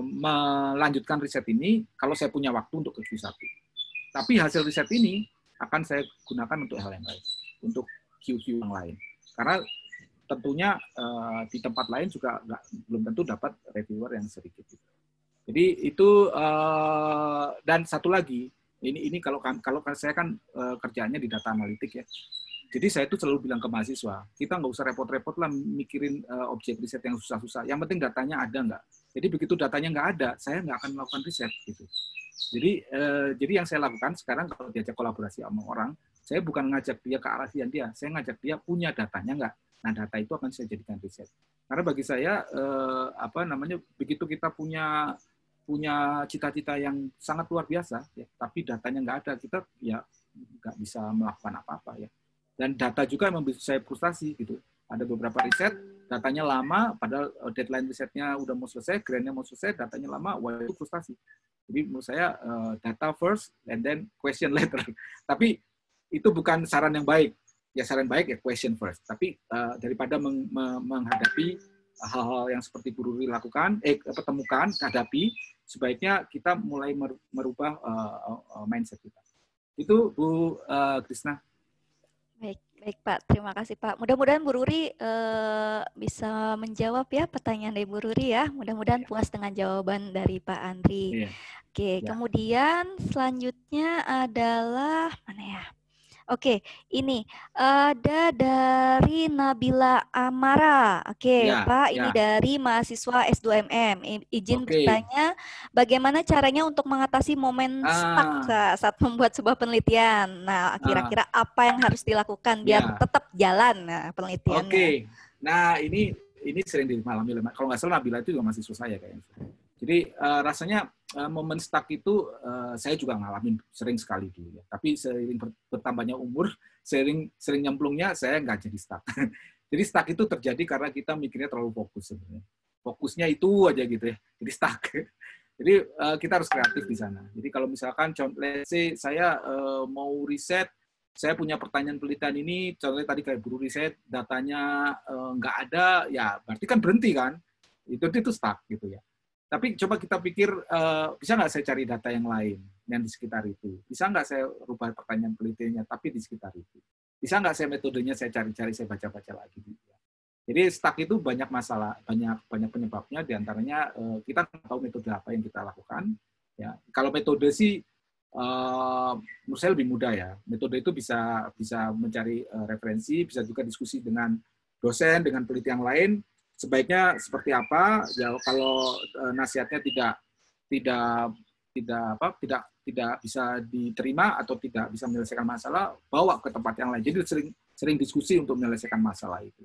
melanjutkan riset ini kalau saya punya waktu untuk ke Q1. Tapi hasil riset ini akan saya gunakan untuk hal yang lain, untuk Q yang lain. Karena tentunya di tempat lain juga belum tentu dapat reviewer yang sedikit. Jadi itu dan satu lagi, ini kalau saya kan kerjaannya di data analitik ya. Jadi saya itu selalu bilang ke mahasiswa, kita nggak usah repot-repot lah mikirin objek riset yang susah-susah. Yang penting datanya ada nggak. Jadi begitu datanya nggak ada, saya nggak akan melakukan riset gitu. Jadi yang saya lakukan sekarang kalau diajak kolaborasi sama orang, saya bukan ngajak dia ke arah dia, saya ngajak dia punya datanya nggak. Nah, data itu akan saya jadikan riset. Karena bagi saya begitu kita punya cita-cita yang sangat luar biasa, ya, tapi datanya nggak ada, kita ya nggak bisa melakukan apa-apa ya. Dan data juga memang bisa saya frustasi gitu. Ada beberapa riset, datanya lama, padahal deadline risetnya udah mau selesai, grantnya mau selesai, datanya lama, wah itu frustasi. Jadi menurut saya data first and then question later. Tapi itu bukan saran yang baik. Ya saran baik ya question first. Tapi daripada menghadapi hal-hal yang seperti Bu Ruri lakukan, temukan, hadapi, sebaiknya kita mulai merubah mindset kita. Itu Bu Krisna. Baik Pak, terima kasih Pak. Mudah-mudahan Bu Ruri bisa menjawab ya pertanyaan dari Bu Ruri ya. Mudah-mudahan puas dengan jawaban dari Pak Andri. Oke, kemudian selanjutnya adalah mana ya? Oke, ini ada dari Nabila Amara. Oke, Pak, ini dari mahasiswa S2MM. Izin bertanya, bagaimana caranya untuk mengatasi momen stuck saat membuat sebuah penelitian? Nah, kira-kira apa yang harus dilakukan biar tetap jalan penelitiannya? Oke, nah ini sering dialami. Kalau nggak salah Nabila itu juga mahasiswa saya kayaknya. Jadi rasanya momen stuck itu saya juga ngalamin sering sekali dulu ya. Tapi seiring bertambahnya umur, sering nyemplungnya saya nggak jadi stuck. Jadi stuck itu terjadi karena kita mikirnya terlalu fokus sebenarnya. Fokusnya itu aja gitu ya. Jadi stuck. Jadi kita harus kreatif di sana. Jadi kalau misalkan let's say saya mau riset, saya punya pertanyaan penelitian ini, contohnya tadi kayak Bu Ruri riset, datanya nggak ada, ya berarti kan berhenti kan. Itu stuck gitu ya. Tapi coba kita pikir, bisa nggak saya cari data yang lain, yang di sekitar itu? Bisa nggak saya rubah pertanyaan penelitiannya, tapi di sekitar itu? Bisa nggak saya metodenya saya cari-cari, saya baca-baca lagi? Jadi stuck itu banyak masalah, banyak penyebabnya, diantaranya kita nggak tahu metode apa yang kita lakukan. Ya, kalau metode sih, menurut saya lebih mudah ya. Metode itu bisa mencari referensi, bisa juga diskusi dengan dosen, dengan peneliti yang lain. Sebaiknya seperti apa? Ya kalau nasihatnya tidak bisa diterima atau tidak bisa menyelesaikan masalah, bawa ke tempat yang lain. Jadi sering diskusi untuk menyelesaikan masalah itu.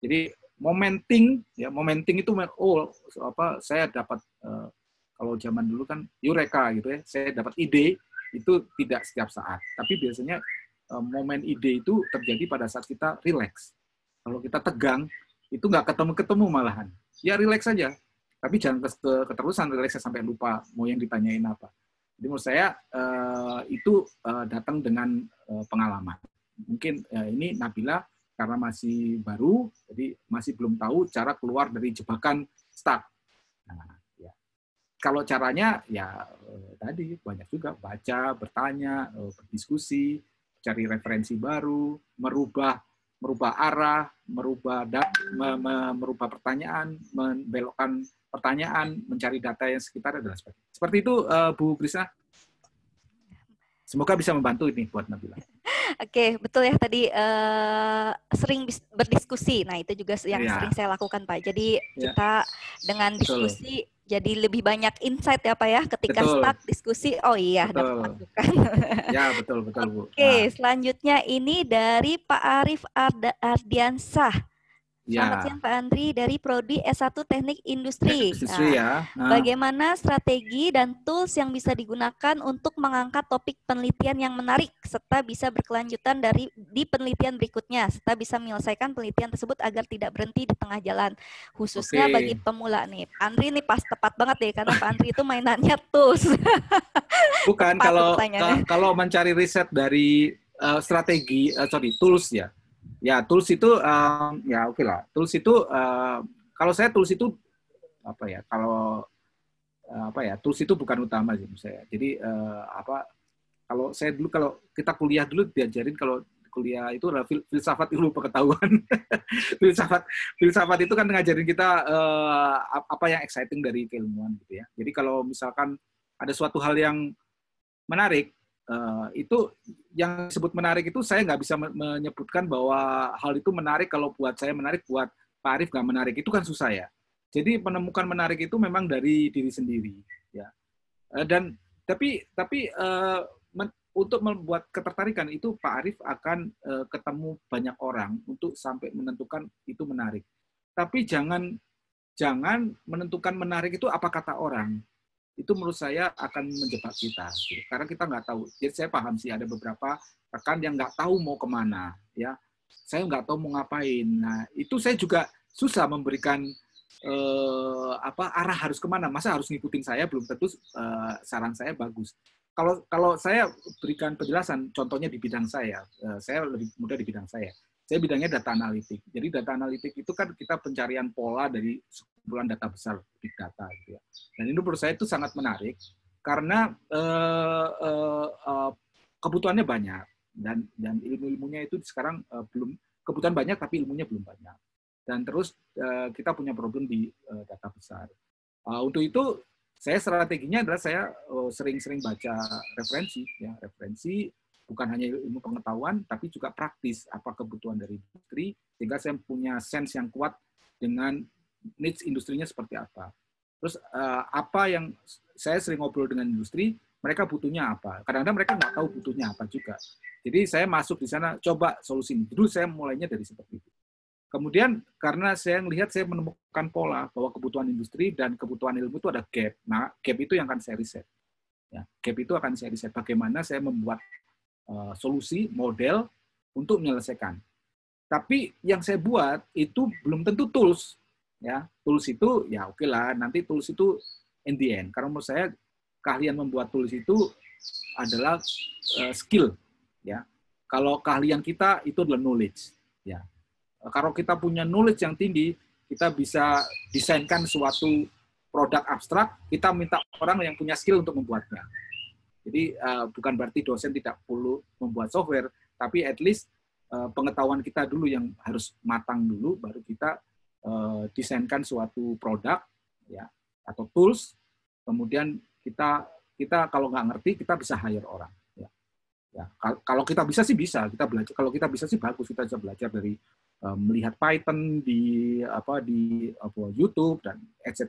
Jadi momenting itu saya dapat kalau zaman dulu kan eureka gitu ya. Saya dapat ide itu tidak setiap saat, tapi biasanya momen ide itu terjadi pada saat kita relax. Kalau kita tegang itu nggak ketemu malahan. Ya relax saja, tapi jangan keterusan relax sampai lupa mau yang ditanyain apa. Jadi menurut saya itu datang dengan pengalaman. Mungkin ini Nabila karena masih baru, jadi masih belum tahu cara keluar dari jebakan stuck. Nah, ya. Kalau caranya ya tadi banyak juga baca, bertanya, berdiskusi, cari referensi baru, merubah arah, merubah pertanyaan, membelokkan pertanyaan, mencari data yang sekitar dan sebagainya. Seperti itu, Bu Krisna. Semoga bisa membantu ini buat Nabila. Oke, betul ya tadi sering berdiskusi. Nah, itu juga yang sering saya lakukan, Pak. Jadi kita dengan diskusi Jadi lebih banyak insight ya Pak ya ketika Betul, stuck diskusi. Oh iya, dapat betul. masukan. Ya, betul, betul, Bu. Oke, Nah, selanjutnya ini dari Pak Arif Ardiansah. Selamat ya, siang Pak Andri dari Prodi S1 Teknik Industri. industri Nah, ya. Nah, bagaimana strategi dan tools yang bisa digunakan untuk mengangkat topik penelitian yang menarik serta bisa berkelanjutan di penelitian berikutnya serta bisa menyelesaikan penelitian tersebut agar tidak berhenti di tengah jalan. Khususnya bagi oke. pemula nih. Pak Andri ini pas tepat banget deh karena Pak Andri itu mainannya tools. Bukan Tepat tuh kalau pertanyaannya. kalau mencari riset dari strategi, sorry, tools ya. Ya, tools itu ya oke lah. Tools itu kalau saya tools itu apa ya? Kalau apa ya? Tools itu bukan utama sih menurut saya. Jadi apa? Kalau saya dulu kalau kita kuliah dulu diajarin kalau kuliah itu adalah filsafat ilmu pengetahuan. filsafat filsafat itu kan ngajarin kita apa yang exciting dari keilmuan gitu ya. Jadi kalau misalkan ada suatu hal yang menarik, itu yang disebut menarik itu saya nggak bisa menyebutkan bahwa hal itu menarik kalau buat saya menarik, buat Pak Arief nggak menarik, itu kan susah ya. Jadi menemukan menarik itu memang dari diri sendiri, ya. Dan tapi untuk membuat ketertarikan itu Pak Arief akan ketemu banyak orang untuk sampai menentukan itu menarik. Tapi jangan jangan menentukan menarik itu apa kata orang, itu menurut saya akan menjebak kita. Karena kita nggak tahu. Jadi saya paham sih ada beberapa rekan yang nggak tahu mau kemana. Ya, saya nggak tahu mau ngapain. Nah, itu saya juga susah memberikan arah harus kemana. Masa harus ngikutin saya, belum tentu saran saya bagus. Kalau saya berikan penjelasan, contohnya di bidang saya lebih mudah di bidang saya. Saya bidangnya data analitik. Jadi data analitik itu kan kita pencarian pola dari sekumpulan data besar, big data gitu ya. Dan itu menurut saya itu sangat menarik karena kebutuhannya banyak dan ilmu-ilmunya itu sekarang belum, kebutuhan banyak tapi ilmunya belum banyak. Dan terus kita punya problem di data besar. Untuk itu saya strateginya adalah saya sering-sering baca referensi, ya referensi bukan hanya ilmu pengetahuan tapi juga praktis apa kebutuhan dari industri sehingga saya punya sense yang kuat dengan needs industrinya seperti apa. Terus apa yang saya sering ngobrol dengan industri, mereka butuhnya apa? Kadang-kadang mereka nggak tahu butuhnya apa juga. Jadi saya masuk di sana, coba solusi. Dulu saya mulainya dari seperti itu. Kemudian karena saya melihat, saya menemukan pola bahwa kebutuhan industri dan kebutuhan ilmu itu ada gap. Nah, gap itu yang akan saya riset. Ya, gap itu akan saya riset. Bagaimana saya membuat solusi, model untuk menyelesaikan. Tapi yang saya buat itu belum tentu tools. Ya, tools itu ya oke lah. Nanti tools itu in the end. Karena menurut saya keahlian membuat tools itu adalah skill. Ya, kalau keahlian kita itu adalah knowledge. Ya, kalau kita punya knowledge yang tinggi, kita bisa desainkan suatu produk abstrak, kita minta orang yang punya skill untuk membuatnya. Jadi bukan berarti dosen tidak perlu membuat software, tapi at least pengetahuan kita dulu yang harus matang dulu, baru kita desainkan suatu produk ya atau tools, kemudian kita kalau nggak ngerti kita bisa hire orang. Ya, kalau kita bisa sih bisa, kita belajar. Kalau kita bisa sih bagus, kita bisa belajar dari melihat Python di YouTube dan etc.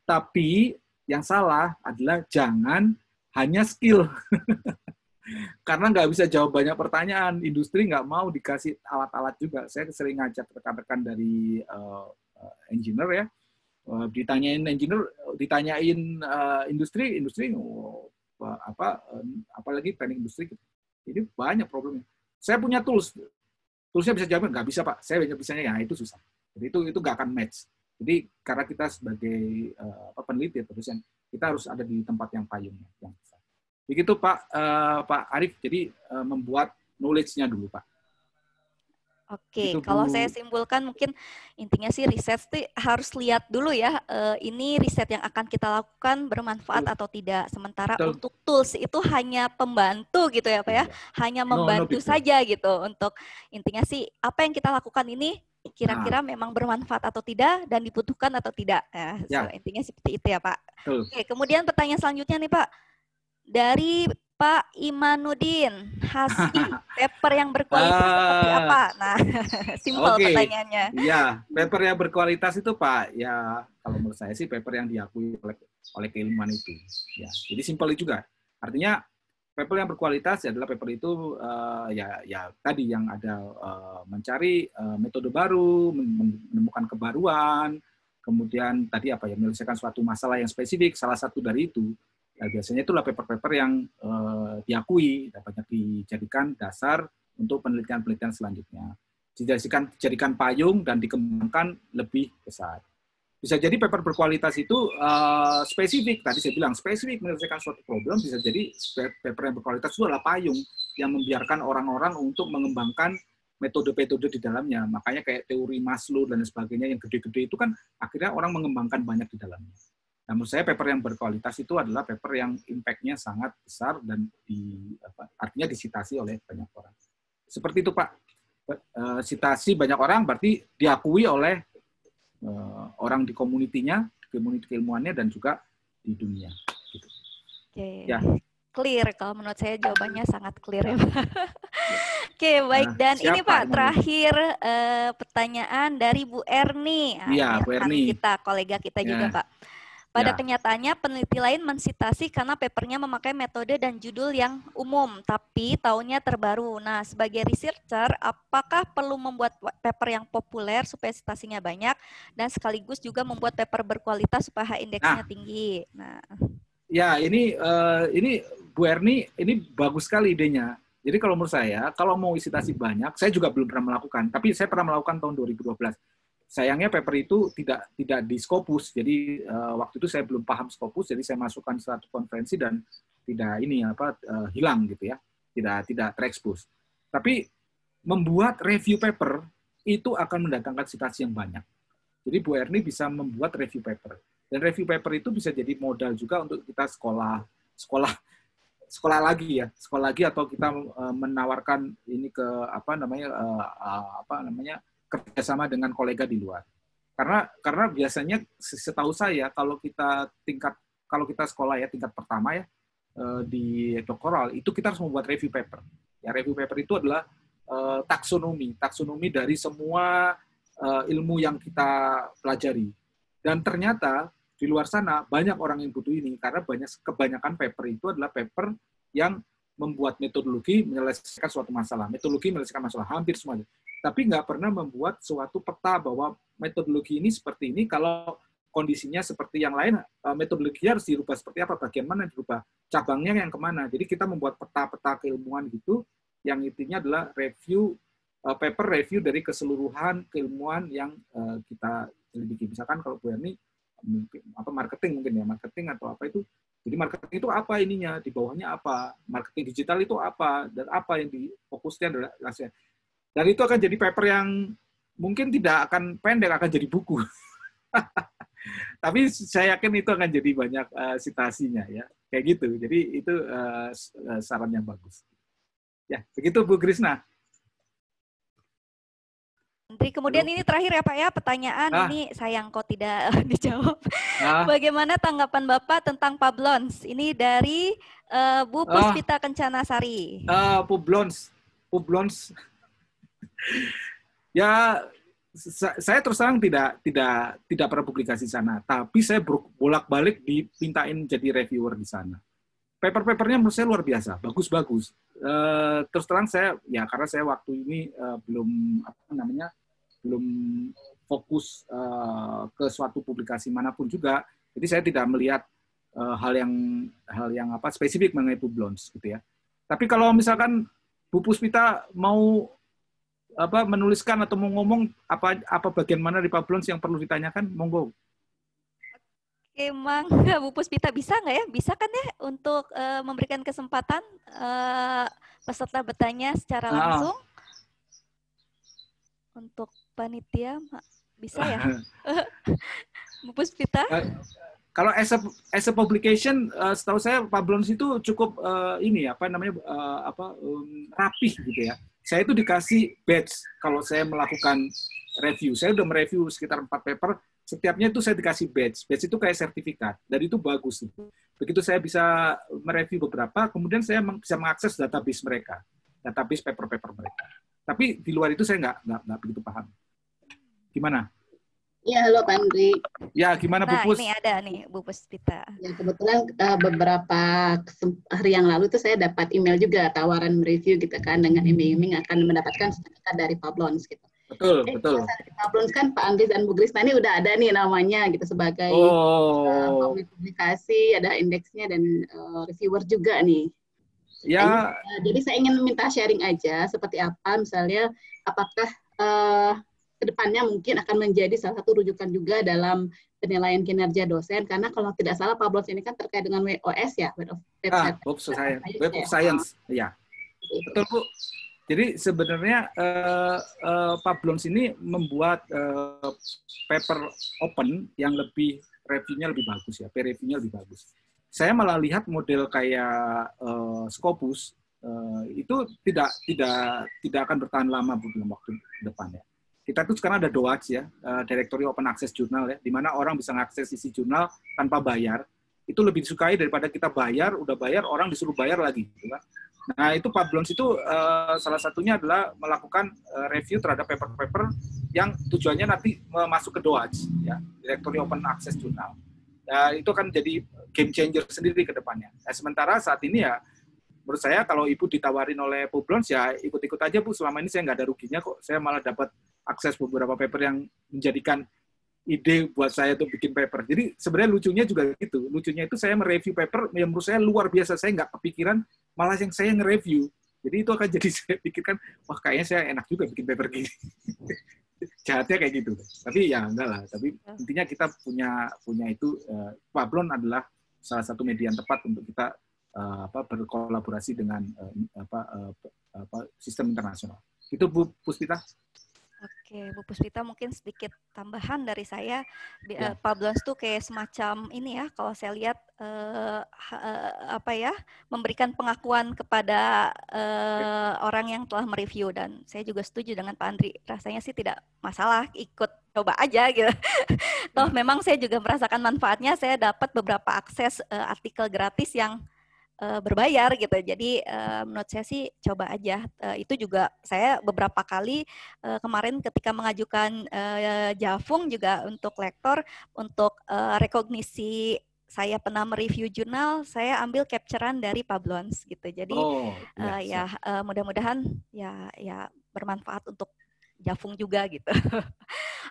Tapi yang salah adalah jangan hanya skill, karena nggak bisa jawab banyak pertanyaan. Industri nggak mau dikasih alat-alat juga. Saya sering ngajak rekan-rekan dari engineer ya, ditanyain industri apalagi teknik industri. Jadi banyak problemnya. Saya punya toolsnya bisa jawab, nggak bisa Pak. Saya bisanya ya itu susah. Jadi itu nggak akan match. Jadi karena kita sebagai peneliti terus yang kita harus ada di tempat yang payungnya. Yang bisa. Begitu Pak Arief. Jadi membuat knowledge-nya dulu Pak. Oke, Itu kalau saya Bu. simpulkan mungkin intinya sih riset sih harus lihat dulu ya, ini riset yang akan kita lakukan bermanfaat Betul. atau tidak. Sementara Betul. untuk tools itu hanya pembantu gitu ya Pak ya, Iya. hanya No membantu big deal. saja gitu. Untuk intinya sih apa yang kita lakukan ini Nah, kira-kira memang bermanfaat atau tidak dan dibutuhkan atau tidak. Nah, ya, intinya seperti itu ya Pak. betul. Oke, kemudian pertanyaan selanjutnya nih Pak, dari Pak Imanuddin Hasbi, paper yang berkualitas seperti apa? Nah, simpel Oke, pertanyaannya. ya paper yang berkualitas itu Pak, ya kalau menurut saya sih paper yang diakui oleh keilmuan itu. Ya, jadi simpel juga. Artinya paper yang berkualitas adalah paper itu ya tadi yang ada mencari metode baru, menemukan kebaruan, kemudian tadi apa ya menyelesaikan suatu masalah yang spesifik. Salah satu dari itu biasanya itulah paper-paper yang diakui dapat dijadikan dasar untuk penelitian-penelitian selanjutnya. Dijadikan payung dan dikembangkan lebih besar. Bisa jadi paper berkualitas itu spesifik, tadi saya bilang spesifik menyelesaikan suatu problem, bisa jadi paper yang berkualitas itu adalah payung yang membiarkan orang-orang untuk mengembangkan metode-metode di dalamnya. Makanya kayak teori Maslow dan sebagainya yang gede-gede itu kan akhirnya orang mengembangkan banyak di dalamnya. Nah, menurut saya paper yang berkualitas itu adalah paper yang impact-nya sangat besar dan artinya disitasi oleh banyak orang. Seperti itu Pak. Sitasi banyak orang berarti diakui oleh orang di komunitinya, komuniti keilmuannya, dan juga di dunia. Gitu. Oke, Ya. Clear. Kalau menurut saya jawabannya sangat clear ya Pak. Oke, baik. Dan ini Pak, terakhir pertanyaan dari Bu Erni. Iya, Bu Erni. Kita, kolega kita juga Pak. Pada kenyataannya, peneliti lain mensitasi karena papernya memakai metode dan judul yang umum, tapi tahunnya terbaru. Nah, sebagai researcher, apakah perlu membuat paper yang populer supaya citasinya banyak, dan sekaligus juga membuat paper berkualitas supaya indeksnya tinggi? Nah, ya ini Bu Erni, ini bagus sekali idenya. Jadi kalau menurut saya, kalau mau citasi banyak, saya juga belum pernah melakukan, tapi saya pernah melakukan tahun 2012. Sayangnya paper itu tidak di Scopus, jadi waktu itu saya belum paham Scopus, jadi saya masukkan satu konferensi dan tidak hilang gitu ya, tidak terekspos. Tapi membuat review paper itu akan mendatangkan citasi yang banyak. Jadi Bu Erni bisa membuat review paper, dan review paper itu bisa jadi modal juga untuk kita sekolah lagi atau kita menawarkan ini ke kerjasama dengan kolega di luar. Karena biasanya setahu saya kalau kita sekolah ya tingkat pertama ya di doktoral itu kita harus membuat review paper. Ya review paper itu adalah taksonomi dari semua ilmu yang kita pelajari. Dan ternyata di luar sana banyak orang yang butuh ini karena kebanyakan paper itu adalah paper yang membuat metodologi menyelesaikan suatu masalah. Metodologi menyelesaikan masalah hampir semuanya. Tapi nggak pernah membuat suatu peta bahwa metodologi ini seperti ini, kalau kondisinya seperti yang lain, metodologi harus dirubah seperti apa, bagian mana yang dirubah, cabangnya yang kemana. Jadi kita membuat peta-peta keilmuan gitu, yang intinya adalah paper review dari keseluruhan keilmuan yang kita selidiki. Misalkan kalau Bu Erni, marketing mungkin ya, marketing atau apa itu, jadi marketing itu apa ininya, di bawahnya apa, marketing digital itu apa, dan apa yang difokusnya adalah hasilnya. Dan itu akan jadi paper yang mungkin tidak akan pendek, akan jadi buku. Tapi saya yakin itu akan jadi banyak citasinya ya, kayak gitu. Jadi itu saran yang bagus. Ya, begitu Bu Krisna. Kemudian ini terakhir ya Pak ya, pertanyaan ini sayang kok tidak dijawab. Bagaimana tanggapan Bapak tentang Pablons? Ini dari Bu Puspita Kencanasari. Pablons. Ya, saya terus terang tidak pernah publikasi di sana, tapi saya bolak-balik dipintain jadi reviewer di sana. Paper-papernya menurut saya luar biasa, bagus-bagus. Terus terang saya, ya karena saya waktu ini belum fokus ke suatu publikasi manapun juga, jadi saya tidak melihat hal yang spesifik mengenai Pablons gitu ya. Tapi kalau misalkan Bu Puspita mau menuliskan atau mau ngomong apa bagian mana di Pablons yang perlu ditanyakan, monggo. Emang Bu Puspita bisa nggak ya? Bisa kan ya untuk memberikan kesempatan peserta bertanya secara langsung untuk panitia, bisa ya? Bu Puspita? Kalau as a publication, setahu saya Pablons itu cukup rapih gitu ya. Saya itu dikasih badge kalau saya melakukan review. Saya udah mereview sekitar 4 paper, setiapnya itu saya dikasih badge. Badge itu kayak sertifikat, dan itu bagus. Begitu saya bisa mereview beberapa, kemudian saya bisa mengakses database mereka, database paper-paper mereka. Tapi di luar itu saya nggak begitu paham. Gimana? Ya, halo Pak Andri. Ya, gimana Bu Nah, Pus? ini ada nih Bu Puspita. Ya, kebetulan beberapa hari yang lalu tuh saya dapat email juga tawaran mereview gitu kan, dengan iming-iming akan mendapatkan sertifikat dari Pablons gitu. Betul, betul. Pablons kan Pak Andri dan Bu Krisna ini udah ada nih namanya gitu sebagai publikasi, ada indeksnya dan reviewer juga nih. Ya. Jadi saya ingin minta sharing aja seperti apa misalnya, apakah kedepannya mungkin akan menjadi salah satu rujukan juga dalam penilaian kinerja dosen, karena kalau tidak salah Pablons ini kan terkait dengan WOS ya, Web of Science. Ya, betul Bu. Jadi sebenarnya Pablons ini membuat paper open yang lebih reviewnya lebih bagus ya, peer reviewnya lebih bagus. Saya malah lihat model kayak Scopus itu tidak akan bertahan lama Bu dalam waktu depan ya. Kita tuh sekarang ada DOAJ ya, Directory Open Access Journal ya, di mana orang bisa mengakses isi jurnal tanpa bayar. Itu lebih disukai daripada kita bayar, udah bayar, orang disuruh bayar lagi. Gitu kan. Nah, itu Pablons itu salah satunya adalah melakukan review terhadap paper-paper yang tujuannya nanti masuk ke DOAJ, ya, Directory Open Access Journal. Ya, itu akan jadi game changer sendiri ke depannya. Nah, sementara saat ini ya, menurut saya kalau Ibu ditawarin oleh Pablons ya ikut-ikut aja Bu. Selama ini saya nggak ada ruginya kok. Saya malah dapat akses beberapa paper yang menjadikan ide buat saya untuk bikin paper. Jadi sebenarnya lucunya juga gitu. Lucunya itu saya mereview paper yang menurut saya luar biasa. Saya nggak kepikiran malah yang saya nge-review. Jadi itu akan jadi saya pikirkan, wah kayaknya saya enak juga bikin paper gini. Jahatnya kayak gitu. Tapi ya enggak lah. Tapi intinya kita punya itu, Pablons adalah salah satu media yang tepat untuk kita berkolaborasi dengan sistem internasional. Itu Bu Puspita. Oke, Bu Puspita, mungkin sedikit tambahan dari saya. Pablons tuh kayak semacam ini ya, kalau saya lihat memberikan pengakuan kepada orang yang telah mereview, dan saya juga setuju dengan Pak Andri. Rasanya sih tidak masalah, ikut coba aja gitu. Toh memang saya juga merasakan manfaatnya. Saya dapat beberapa akses artikel gratis yang berbayar gitu. Jadi menurut saya sih coba aja. Itu juga saya beberapa kali kemarin ketika mengajukan Javung juga untuk lektor, untuk rekognisi saya pernah mereview jurnal, saya ambil capturean dari Pablons gitu. Jadi mudah-mudahan ya bermanfaat untuk Javung juga gitu.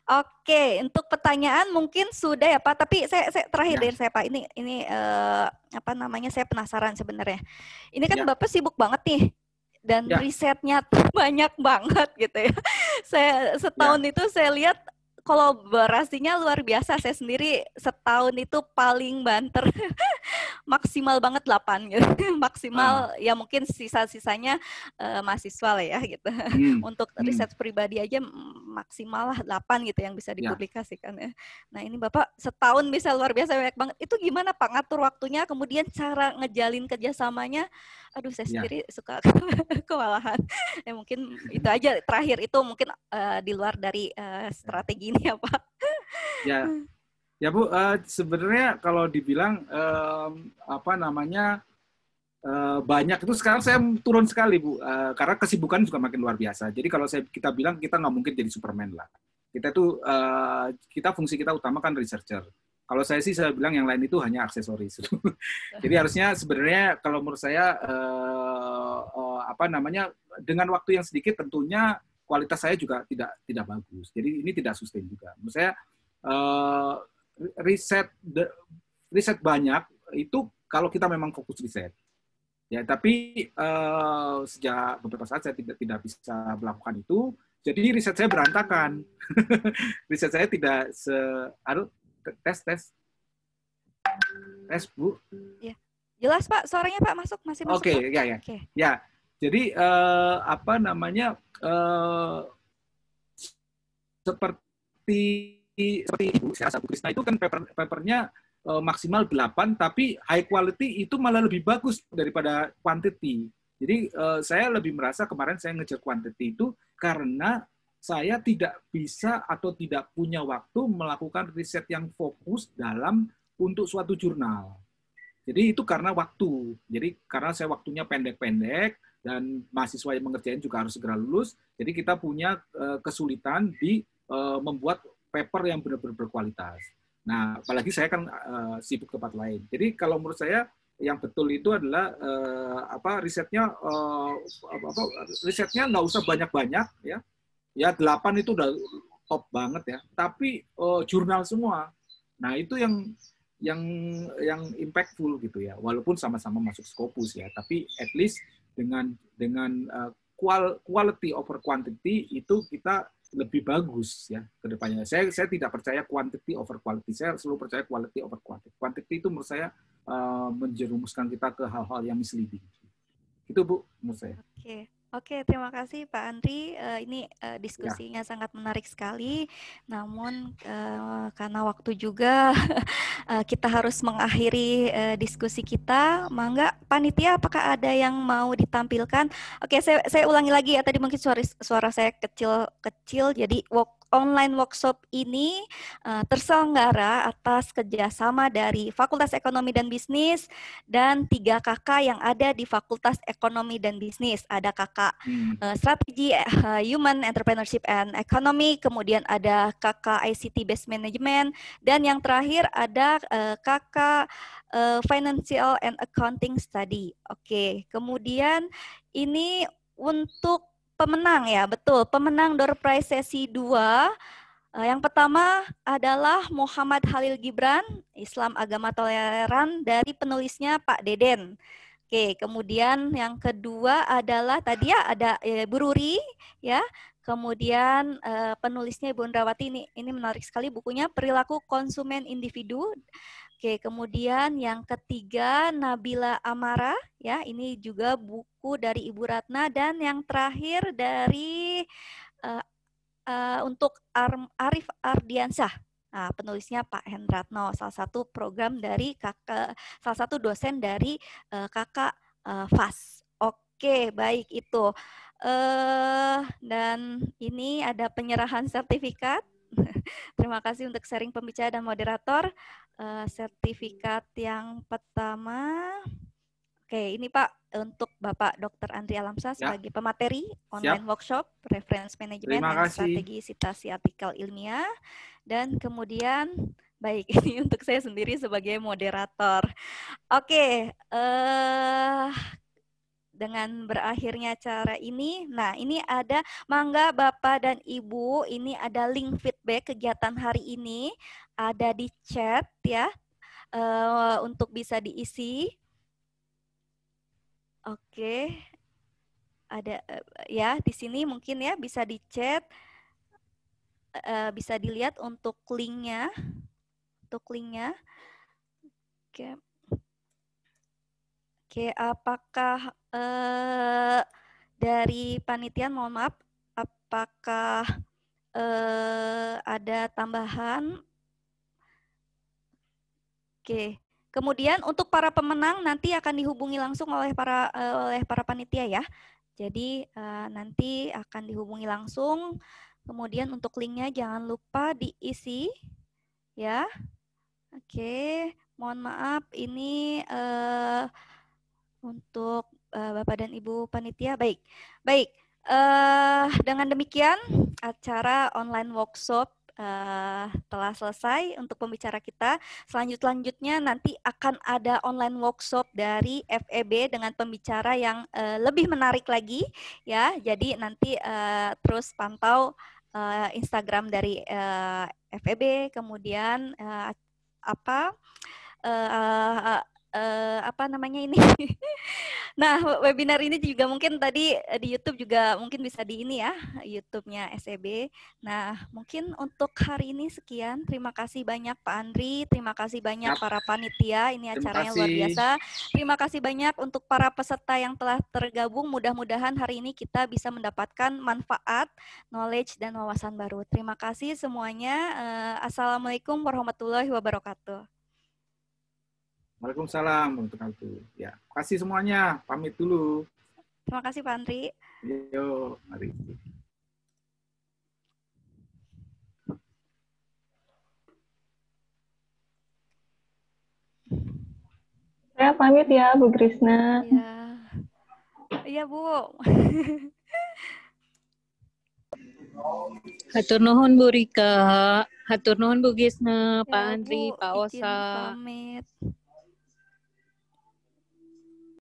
Oke, untuk pertanyaan mungkin sudah ya Pak. Tapi saya terakhir dari saya Pak, ini saya penasaran sebenarnya. Ini kan Bapak sibuk banget nih, dan risetnya tuh banyak banget gitu ya. Saya setahun itu saya lihat kolaborasinya luar biasa. Saya sendiri setahun itu paling banter maksimal banget 8 gitu. Maksimal ya mungkin sisa-sisanya mahasiswa lah ya gitu. Untuk riset pribadi aja maksimal lah 8 gitu yang bisa dipublikasikan ya. Nah, ini Bapak setahun bisa luar biasa banyak banget. Itu gimana Pak ngatur waktunya, kemudian cara ngejalin kerjasamanya? Aduh, saya sendiri suka kewalahan. Ya mungkin itu aja terakhir, itu mungkin di luar dari strategi ini ya Pak. Ya Bu, sebenarnya kalau dibilang banyak itu sekarang saya turun sekali Bu, karena kesibukan juga makin luar biasa. Jadi kalau kita bilang kita nggak mungkin jadi Superman lah. Kita fungsi kita utama kan researcher. Kalau saya sih saya bilang yang lain itu hanya aksesoris. Jadi harusnya sebenarnya kalau menurut saya dengan waktu yang sedikit tentunya kualitas saya juga tidak bagus. Jadi ini tidak sustain juga. Menurut saya riset banyak itu kalau kita memang fokus riset. Ya, tapi sejak beberapa saat saya tidak bisa melakukan itu. Jadi riset saya berantakan. Riset saya tidak tes Bu. Ya. Jelas Pak, suaranya Pak masih masuk. Oke. Ya. Jadi seperti Bu Krisna itu kan papernya maksimal 8, tapi high quality itu malah lebih bagus daripada quantity. Jadi saya lebih merasa kemarin saya ngejar quantity itu karena saya tidak bisa atau tidak punya waktu melakukan riset yang fokus untuk suatu jurnal. Jadi itu karena waktu. Jadi karena saya waktunya pendek-pendek dan mahasiswa yang mengerjain juga harus segera lulus, jadi kita punya kesulitan di membuat paper yang benar-benar berkualitas. Nah, apalagi saya kan sibuk tempat lain. Jadi kalau menurut saya yang betul itu adalah risetnya nggak usah banyak-banyak ya. Ya 8 itu udah top banget ya. Tapi jurnal semua. Nah, itu yang impactful gitu ya, walaupun sama-sama masuk Scopus ya, tapi at least dengan quality over quantity itu kita lebih bagus ya ke depannya. Saya tidak percaya quantity over quality, saya selalu percaya quality over quantity. Quantity itu menurut saya menjerumuskan kita ke hal-hal yang misleading. Itu Bu, menurut saya. Oke, terima kasih Pak Andri. Ini diskusinya sangat menarik sekali. Namun karena waktu juga kita harus mengakhiri diskusi kita. Mangga, panitia, apakah ada yang mau ditampilkan? Oke, saya ulangi lagi ya. Tadi mungkin suara saya kecil. Jadi online workshop ini terselenggara atas kerjasama dari Fakultas Ekonomi dan Bisnis dan 3 kakak yang ada di Fakultas Ekonomi dan Bisnis. Ada kakak Strategi Human Entrepreneurship and Economy, kemudian ada kakak ICT Based Management, dan yang terakhir ada kakak Financial and Accounting Study. Oke, kemudian ini untuk pemenang ya, betul. Pemenang door prize sesi 2. Yang pertama adalah Muhammad Halil Gibran, Islam Agama Toleran, dari penulisnya Pak Deden. Oke, kemudian yang kedua adalah tadi ya ada Bu Ruri ya. Kemudian penulisnya Ibu Indrawati, ini menarik sekali bukunya, Perilaku Konsumen Individu. Oke, kemudian yang ketiga Nabila Amara ya, ini juga buku dari Ibu Ratna, dan yang terakhir dari untuk Arif Ardiansyah. Nah, penulisnya Pak Hendratno, salah satu program dari salah satu dosen dari kakak FAS. Oke, baik itu. Dan ini ada penyerahan sertifikat. Terima kasih untuk sharing pembicara dan moderator. Sertifikat yang pertama, oke, ini Pak untuk Bapak Dr. Andri Alamsyah sebagai pemateri online workshop Reference Management dan Strategi Sitasi Artikel Ilmiah. Dan kemudian, baik, ini untuk saya sendiri sebagai moderator. Oke, dengan berakhirnya acara ini, nah ini ada, mangga Bapak dan Ibu, ini ada link feedback kegiatan hari ini, ada di chat ya, untuk bisa diisi. Oke, ada ya di sini mungkin ya bisa di chat, bisa dilihat untuk linknya, Oke, apakah dari panitia, mohon maaf, apakah ada tambahan? Oke. Kemudian untuk para pemenang nanti akan dihubungi langsung oleh para panitia ya. Jadi nanti akan dihubungi langsung. Kemudian untuk linknya jangan lupa diisi ya. Oke, mohon maaf ini untuk Bapak dan Ibu panitia. Baik. Dengan demikian acara online workshop telah selesai untuk pembicara kita. Selanjutnya nanti akan ada online workshop dari FEB dengan pembicara yang lebih menarik lagi ya. Jadi nanti terus pantau Instagram dari FEB, kemudian apa namanya ini? Nah, webinar ini juga mungkin tadi di YouTube juga mungkin bisa di ini ya, YouTube-nya SEB. Nah, mungkin untuk hari ini sekian. Terima kasih banyak Pak Andri, terima kasih banyak para panitia. Ini acaranya luar biasa. Terima kasih banyak untuk para peserta yang telah tergabung. Mudah-mudahan hari ini kita bisa mendapatkan manfaat, knowledge, dan wawasan baru. Terima kasih semuanya. Assalamualaikum warahmatullahi wabarakatuh. Waalaikumsalam warahmatullahi wabarakatuh. Ya, kasih semuanya. Pamit dulu. Terima kasih Pak Andri. Yo, mari. Saya pamit ya, Bu Krisna. Iya. Iya, Bu. Hatur nuhun Bu Rika, hatur nuhun Bu Gisna, Pak Ya, Andri, Bu, Pak izin Osa. pamit.